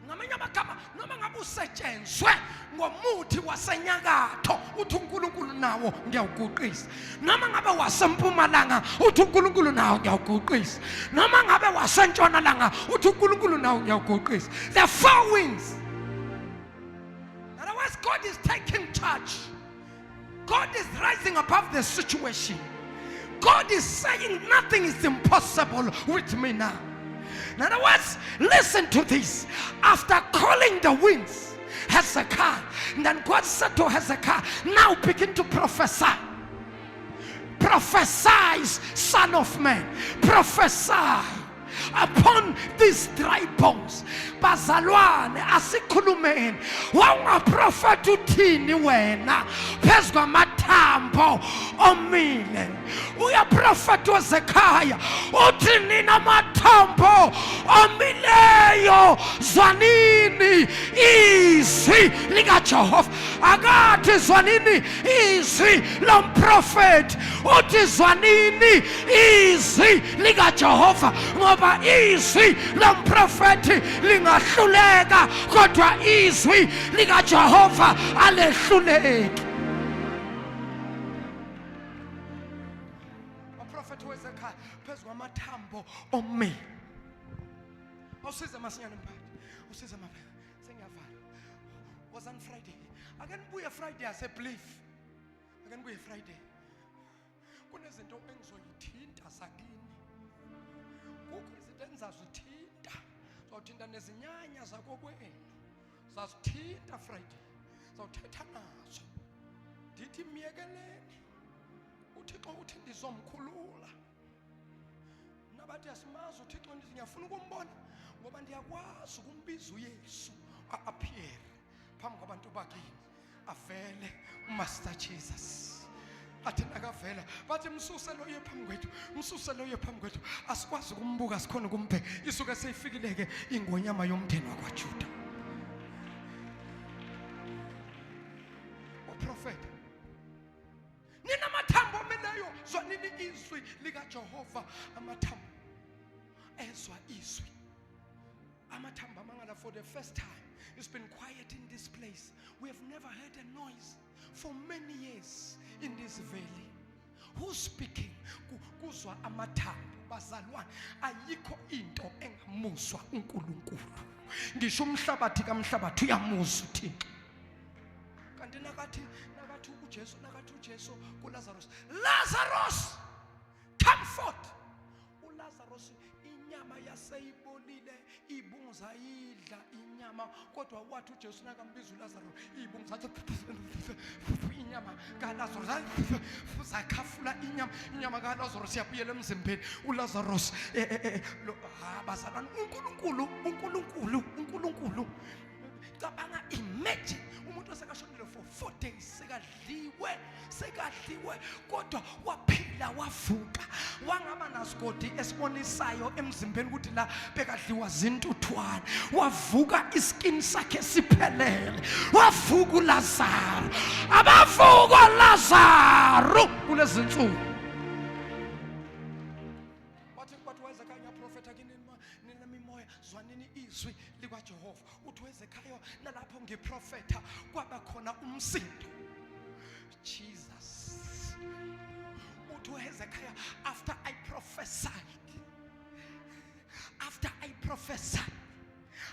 Ngamanye amagama noma ngabe usetshenzwe ngomuthi wasenyakatho uthi uNkulunkulu nawo ngiyawuguqisa. Noma ngabe wasempumalanga uthi uNkulunkulu nawo ngiyawuguqisa. Noma ngabe wasentshonalanga uthi uNkulunkulu nawo ngiyawuguqisa. The four winds. Otherwise God is taking charge. God is rising above the situation. God is saying nothing is impossible with me now. In other words, listen to this. After calling the winds, Hezekiah, and then God said to Hezekiah, now begin to prophesy. Prophesy, son of man. Prophesy upon these dry bones. Bazalwane asikhulumeni. Wangaprofeta uthini wena phezu kwamathambo omile? Uyaprofeta uHezekiah uthi nina mathambo omileyo zwanini izwi likaJehova. Akathi zwanini izwi lomprofeti, uthi zwanini izwi likaJehova, ngoba izwi lomprofeti lingahluleka kodwa izwi likaJehova alehluleki. Uprofeti uHezekiah phezu kwamathambo omile. Awusize masinyane mphathi. Usize mapha. Sengiyavala. Was on Friday. Akangibuye Friday asebelief. Akangibuye Friday. Kunezinto engizoyithinta sakini. Kukho izinto engizazithinta. Zawuthinta nezinyanya zakokwenu. Zazithinta Friday. Zawuthetha nazo. Ndithi miyekeleni. uThixo uthi ndizomkhulula. Nabathi asimazi uThixo ngiyafuna ukumbona ngoba ndiyakwazi ukumbiza uYesu appear phambi kwabantu bakini avele uMaster Jesus. Athi nakavela bathi msuselo uye phambi kwethu, msuselo uye phambi kwethu, asikwazi ukumbuka sikhona ukumbheka. Isuke seyifikileke ingonyama yomndeni wakwaJuda. Uprofeta nina mathambo omileyo zwanini izwi likaJehova. Amathambo ezwa izwi. Amathambo amangala for the first time. It's been quiet in this place. We have never heard a noise for many years in this valley. Who's speaking? Kuzwa amathambo. Bazalwane, ayikho into engamuzwa uNkulunkulu. Ngisho umhlabathi kamhlabathi uyamuzwa uThixo. Kanti nakathi uJesu kuLazarus. Lazarus, come forth. uLazarus inyama yaseyibolile, ibunza idla inyama, kodwa wathi uJesu nakambiza uLazarus, ibunza inyama kaLazarus zakhafula inyama kaLazarus yapuyela emzimbeni. uLazarus bazalwane, uNkulunkulu cabanga, imagine umuntu osekashonile for 4 days, sekadliwe bekadliwe kodwa waphila wavuka. Wangaba nasigodi esibonisayo emzimbeni ukuthi la bekadliwa zintuthwane. Wavuka iskin sakhe siphelele. Wavuka uLazaro. Abavuka uLazaro kulezi nsuku. Wathi wayezekhayo prophet akini mimoya zwanini izwi likaJehova. Uthi wayezekhayo nalapho ngiprofetha kwaba khona umsindo. Jesus. Uthi wayezekhayo after I prophesied,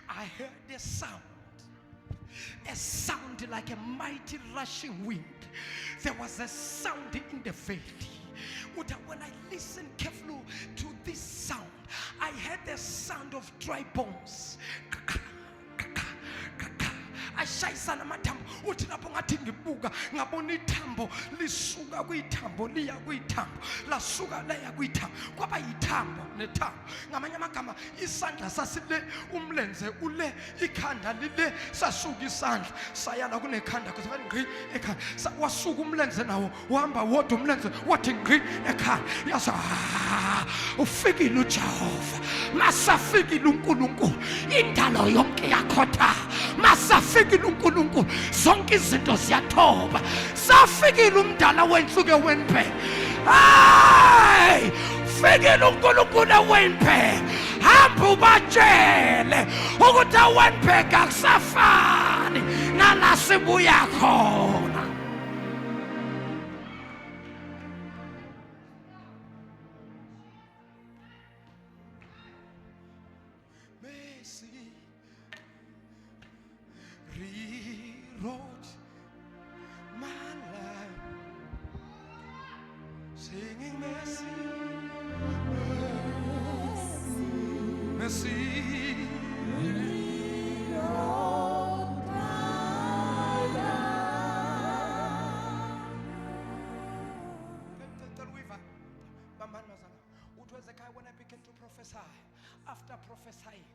I heard a sound like a mighty rushing wind. There was a sound in the valley. When I listened carefully to this sound, I heard the sound of dry bones. Ashayisana amathambo. Uthi lapho ngathi ngibuka ngabona ithambo lisuka kuyithambo liya kuyithambo lasuka leya kuyithambo kwaba yithambo nethambo. Ngamanye amagama isandla sasile umlenze ule ikhanda lile sasuka isandla sayala kunekhanda kuze ngqi ekhanda wasuka umlenze nawo uhamba wodwa umlenze wathi ngqi ekhanda yasa ufikile uJehova masafikile uNkulunkulu indalo yonke yakhotha masafikile uNkulunkulu zonke izinto ziyathoba safikile umdala wenhluke wenphe hayi fikile uNkulunkulu wenphe hamba ubatshele ukuthi awenphe akusafani nala sibuya khona. Rewrote my life, singing mercy, mercy. Rewrote my life. When I began to prophesy, after prophesying,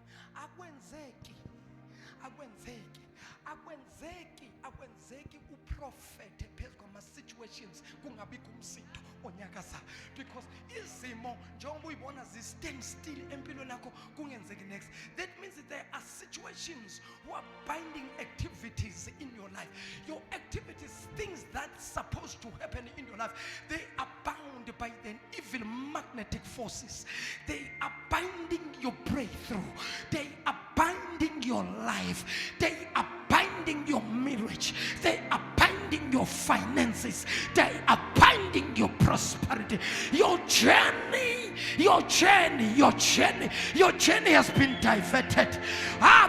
akwenzeki uprofete phezu kwama situations kungabi kumsitho onyakaza because izimo njengoba uyibona zi stand still empilweni yakho kungenzeki next. That means that there are situations who are binding activities in your life. Your activities, things that's supposed to happen in your life, they are bound by the evil magnetic forces. They are binding your breakthrough. They are binding your life. They are binding your marriage. They are binding your finances. They are binding your prosperity. Your journey has been diverted.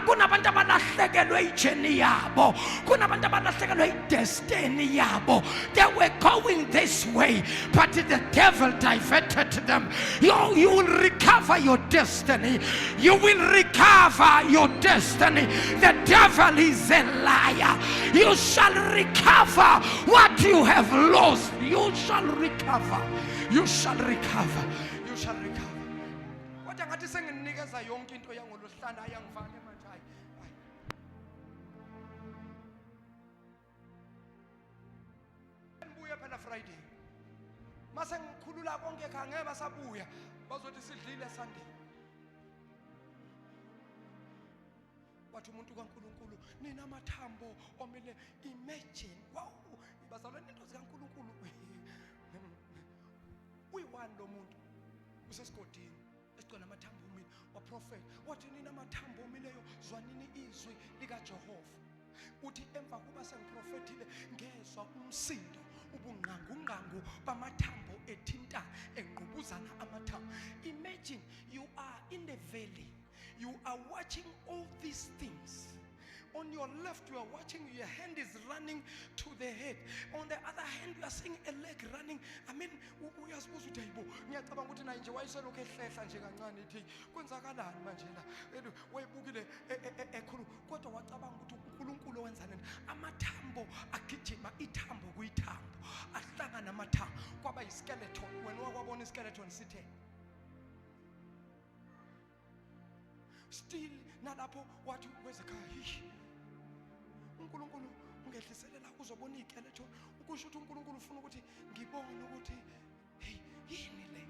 Kunabantu abalahlekelwe ijourney yabo. Kunabantu abalahlekelwe idestiny yabo. They were going this way, but the devil diverted them. You will recover your destiny. You will recover your destiny. The devil is a liar. You shall recover what you have lost. You shall recover. You shall recover. You shall recover. Kodwa ngathi senginikeza yonke into yangolohlanda ayangivale manje hayi. Ngibuya phela Friday. Mase ngikhulula konke khangeke basabuya. Bazothi sidlile Sunday. Wathi umuntu kaNkulunkulu nina amathambo omile imagine. Wow. Bazalwane into zikaNkulunkulu. Uyiwani lo muntu usesigodini esigcona amathambo omile waprofeti wathi nina amathambo omileyo zwanini izwi likaJehova. Uthi emva kuba sengiprofethile ngezwa umsindo ubungqangu bamathambo ethinta engqubuzana amathambo. Imagine you are in the valley, you are watching all these things. On your left you are watching, your hand is running to the head. On the other hand you are seeing a leg running. I mean uyazibuza ukuthi hayibo ngiyacabanga ukuthi naye nje wayeselokhu ehlehla nje kancane ethi kwenzakalani manje la wayebukile ekhulu kodwa wacabanga ukuthi uNkulunkulu wenza nini. Amathambo agijima ithambo kuyithambo ahlangana amathambo kwaba iskeleton. Wena wakwabona iskeleton sithe still nalapho wathi kwezekhaya uNkulunkulu ungehliselela uzobona iskeleton ukusho ukuthi uNkulunkulu ufuna ukuthi ngibone ukuthi hey yini le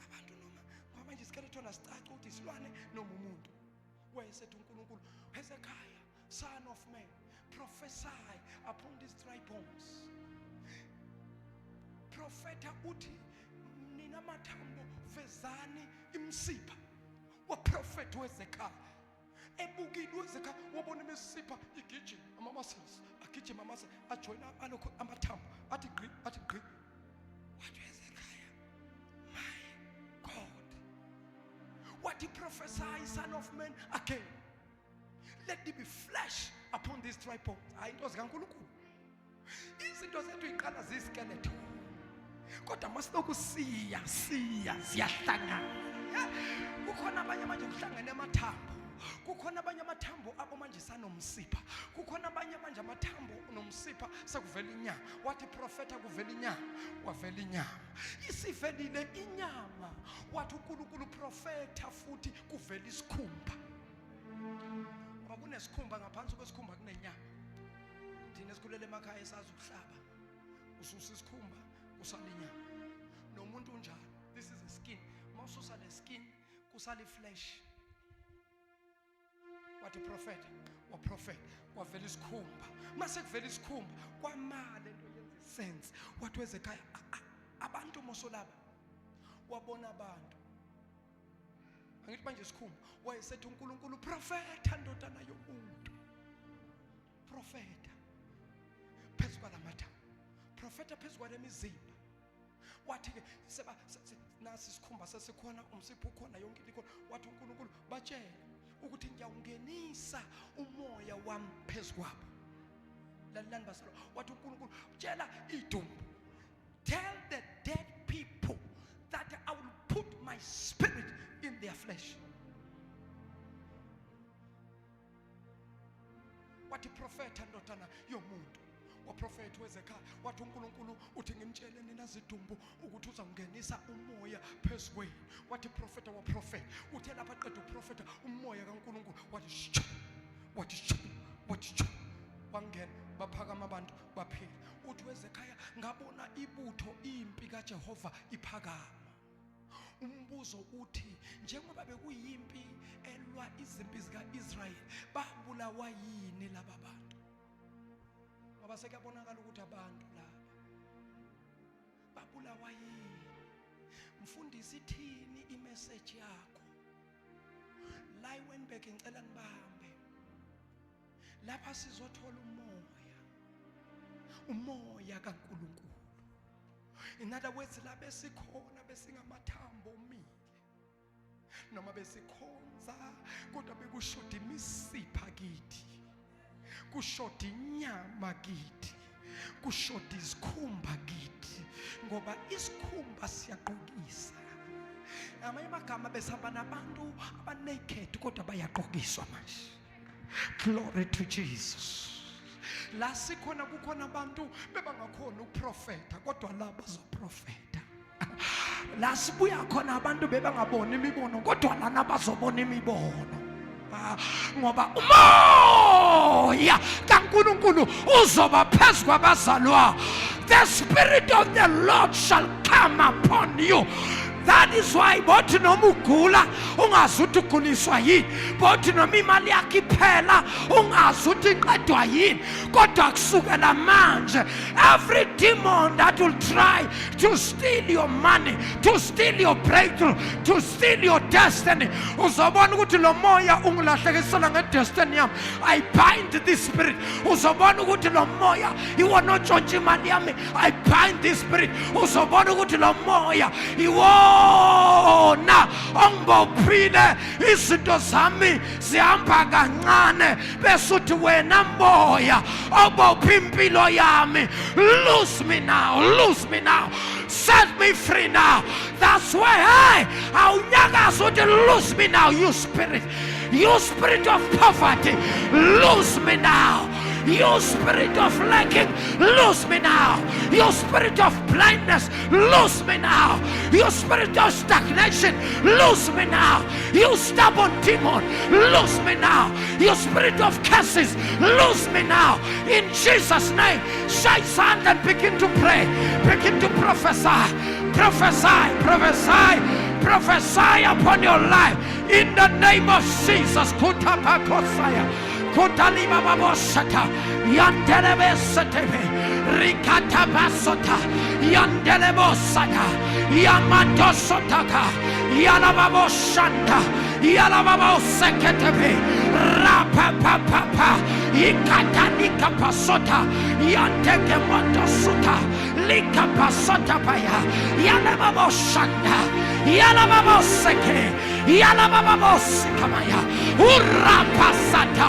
abantu noma ngoba manje iskeleton asicaci ukuthi isilwane noma umuntu wayesethi uNkulunkulu Hezekiah son of man prophesy upon these dry bones profeta uthi nina mathambo vezani imsipha wa prophet weZekhaya ebukini weZekhaya wabona imisipha igijima ama-muscles agijima ama-muscles ajoyina alokho amathambo athi gqi wathi weZekhaya my God what he prophesied son of man again let there be flesh upon these dry bones hayi into zikaNkulunkulu izinto zethu iqala ziskeleton kodwa masiloku siya siyahlangana kukhona abanye manje kuhlangene amathambo kukhona abanye amathambo abo manje sanomsipha kukhona abanye manje amathambo nomsipha sekuvela inyama wathi profeta kuvela inyama wavela inyama isivelile inyama wathi uNkulunkulu profeta futhi kuvela isikhumba ngoba kunesikhumba ngaphansi kwesikhumba kunenyama thina esikhulele emakhaya esazi ukuhlaba ususa isikhumba kusala inyama nomuntu unjalo this is a skin mawususa le skin kusala iflesh wathi prophet wa prophet wavela isikhumba mase kuvela isikhumba kwamale into yenza sense wathi weZekhaya abantu mosolaba wabona abantu angithi manje isikhumba wayesethi uNkulunkulu profeta ndodana yomuntu profeta phezu kwalamathambo profeta phezu kwalemizimba wathi ke nasi isikhumba sesikhona umsipho ukhona yonke into ikhona wathi uNkulunkulu batshela ukuthi ngiyawungenisa umoya wami phezu kwabo lalani basalo wathi uNkulunkulu tshela idumbu tell the dead people that I will put my spirit in their flesh wathi profeta ndodana yomuntu waprofeti weZekhaya wathi uNkulunkulu uthi ngimtshele nina zidumbu ukuthi uzangenisa umoya phezu kwenu wathi profeta wa prophet uthe lapha qeda uprofeta umoya kaNkulunkulu wathi wangena baphakama abantu baphila uthi weZekhaya ngabona ibutho impi kaJehova iphakama umbuzo uthi njengoba bekuyimpi elwa izimpi zikaIsrayeli babulawa yini laba bantu ngoba sekuyabonakala ukuthi abantu laba babulawa yini mfundisi ithini imessage yakho la iWenberg ngicela nibambe lapha sizothola umoya kaNkulunkulu in other words la besikhona besingamathambo omile noma besikhonza kodwa bekushoda imisipha kithi kushoda inyama kithi kushoda isikhumba kithi ngoba isikhumba siyaqokisa amanye amagama besihamba nabantu abanaked kodwa bayaqokiswa manje glory to Jesus la sikhona kukhona abantu bebangakhona ukuprofeta kodwa la bazoprofeta la sibuya khona abantu bebangabona imibono kodwa lana bazobona imibono ngoba umoya kaNkulunkulu uzoba phezu kwabazalwa the spirit of the Lord shall come upon you. That is why bothi noma ugula ungazi ukuthi uguliswa yini bothi noma imali yakhe iphela ungazi ukuthi iqedwa yini kodwa kusukela manje every demon that will try to steal your money to steal your breakthrough to steal your destiny uzobona ukuthi lo moya ungilahlekisela ngedestiny yami I bind this spirit uzobona ukuthi lo moya iwona otshontsha imali yami I bind this spirit uzobona ukuthi lo moya iwo na ongibophile izinto zami zihamba kancane bese uthi wena moya obopha impilo yami lose me now set me free now that's why awunyakaza uthi lose me now you spirit of poverty lose me now You spirit of lacking, lose me now. You spirit of blindness, lose me now. You spirit of stagnation, lose me now. You stubborn demon, lose me now. You spirit of curses, lose me now. In Jesus' name, shake hand and begin to pray. Begin to prophesy. Prophesy, prophesy, prophesy upon your life. In the name of Jesus. Kutapakosaya. Kutalima babosata. Yandelebe setebe. Rikata basota. Yandelebo sata. Yamato sotaka. Yalababo shanda. Yalababo seketebe. Rapa papa. Ikata nika pasota. Yanteke moto suta. Lika pasota paya. Yalababo shanda. Yalababo seke. Yalababo sikamaya. Urapa sata.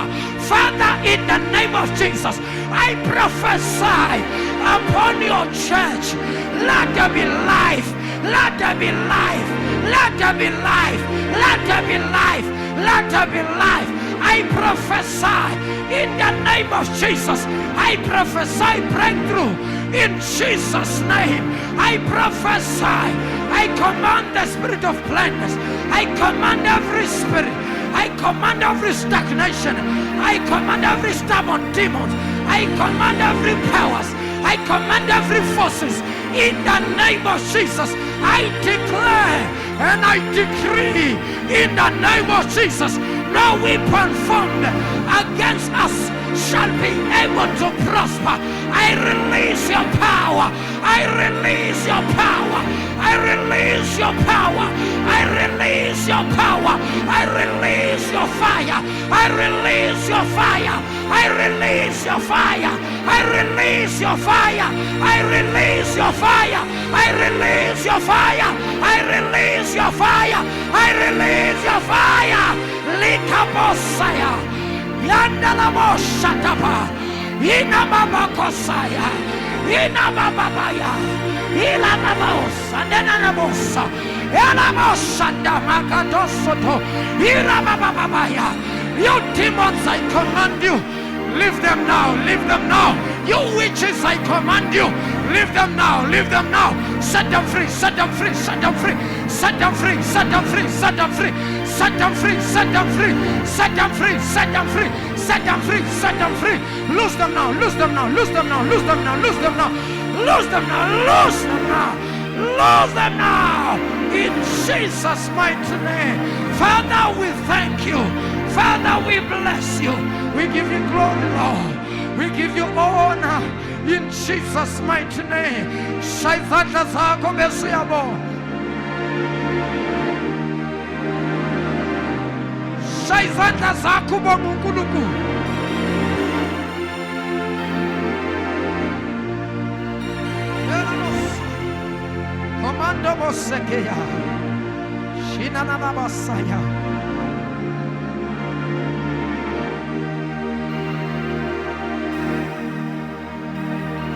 Father, in the name of Jesus, I prophesy upon your church. Let there be life. Let there be life. Let there be life. Let there be life. Let there be life. I prophesy in the name of Jesus. I prophesy breakthrough in Jesus' name. I prophesy. I command the spirit of blindness. I command every spirit. I command every stagnation. I command every stubborn demons. I command every powers. I command every forces. In the name of Jesus, I declare and I decree in the name of Jesus, no weapon formed against us shall be able to prosper. I release your power. I release your power. I release your power. I release your power. I release your fire. I release your fire. I release your fire. I release your fire. I release your fire. I release your fire. I release your fire. I release your fire. Likabosaya. Yandalamo shatapa. Inamabakosaya. Inamababaya. Ilamabosa. Nenanabosa. Elamosanda makadosoto. Iramababaya. You demons, I command you. Leave them now. Leave them now. You witches, I command you. Leave them now. Leave them now. Set them free. Set them free. Set them free. Set them free. Set them free. Set them free. Set them free. Set them free. Set them free. Set them free. Set them free. Set them free. Lose them now. Lose them now. Lose them now. Lose them now. Lose them now. Lose them now. Lose them now. Lose them now. In Jesus' mighty name. Father, we thank you. Father, we bless you. We give you glory, Lord. We give you honor. In Jesus' mighty name. Shaizanda zako besiyabo. Shaizanda zako bonunkuluku. Komando bosekeya. Shinana basaya.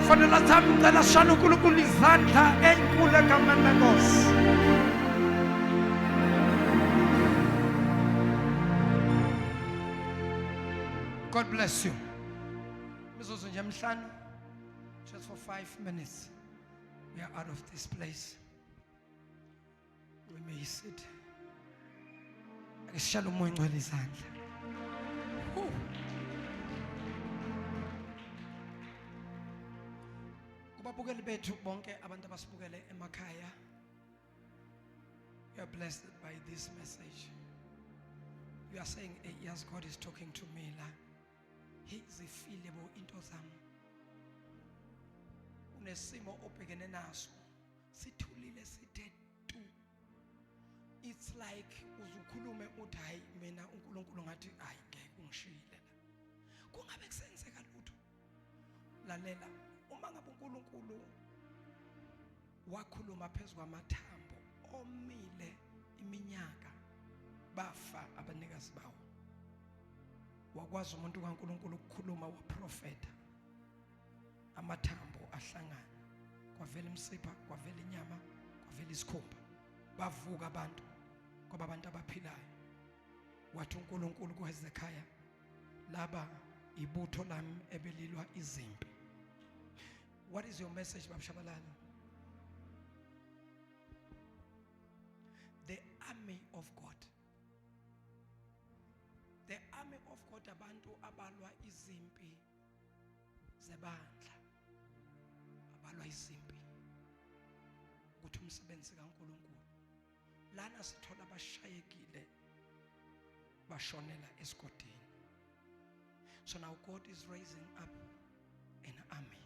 For the last time, the Lashanu Kulukulizanta and Kulakamanagos. God bless you. Mrs. Jamshan, just for 5 minutes, we are out of this place. We may sit. Shalom Moinwelizanta. Kubabukeli bethu bonke abantu abasibukele emakhaya. You are blessed by this message. You are saying, yes, God is talking to me la. He is feelable into zam. Unesimo obhekene naso. Sithulile sithe tu. It's like uzukhulume uthi hayi mina uNkulunkulu ngathi hayi ngeke ungishile la. Kungabe kusenzeka lutho. Lalela. Uma ngabe uNkulunkulu wakhuluma phezulu kwamathambo omile iminyaka bafa abanikazi bawo. Wakwazi umuntu kaNkulunkulu ukukhuluma waprofeta. Amathambo ahlangana. Kwavela imsipha, kwavela inyama, kwavela isikhumba. Bavuka abantu kwaba abantu abaphilayo. Wathi uNkulunkulu kuHezekhaya laba ibutho lami ebelilwa izimpi. What is your message, Baba Shabalala? The army of God. The army of God, abantu abalwa izimpi zebandla, abalwa izimpi ukuthi umsebenzi kaNkulunkulu. Lana sithola abashayekile bashonela esigodini. So now God is raising up an army.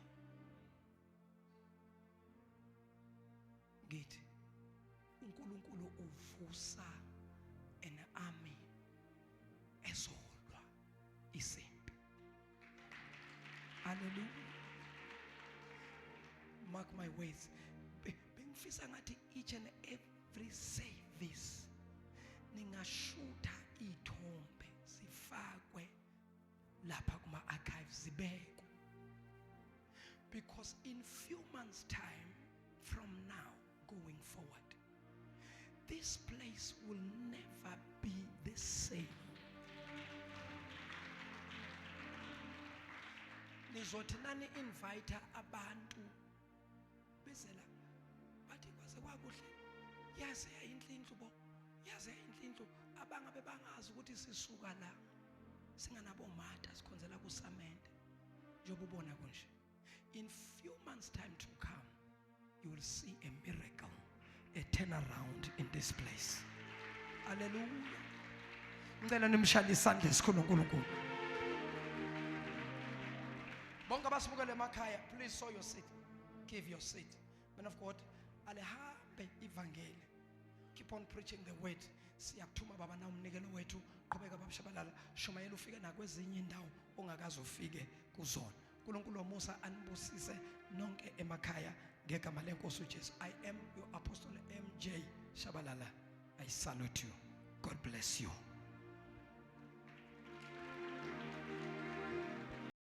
Ngithi uNkulunkulu uvusa an army ezolwa isempi. Hallelujah. Mark my words. Bengifisa ngathi each and every service ningashutha ithombe zifakwe lapha kuma archives zibekwe. Because in few months time from now going forward, this place will never be the same. Nizothi nani invite abantu bezela bathi kwase kwakuhle yaze yayinhlindlu bo yaze yayinhlindlu abangabe bangazi ukuthi sisuka la singanabo mata sikhonzela kuSamente njengoba ubona konje. In few months time to come, you will see a miracle, a turnaround in this place. Hallelujah. Ngicela nimshaya isandla esikhulu uNkulunkulu. Bonke abasibukele emakhaya, please sow your seed. Give your seed. Man of God, alihambe ivangeli. Keep on preaching the word. Siyakuthuma baba na umnikelo wethu. Qhubeka Baba Shabalala. Shumayela ufike nakwezinye indawo ongakaze ufike kuzona. uNkulunkulu Musa anibusise nonke emakhaya ngegama lenkosi uJesu. I am your apostle MJ Shabalala. I salute you. God bless you.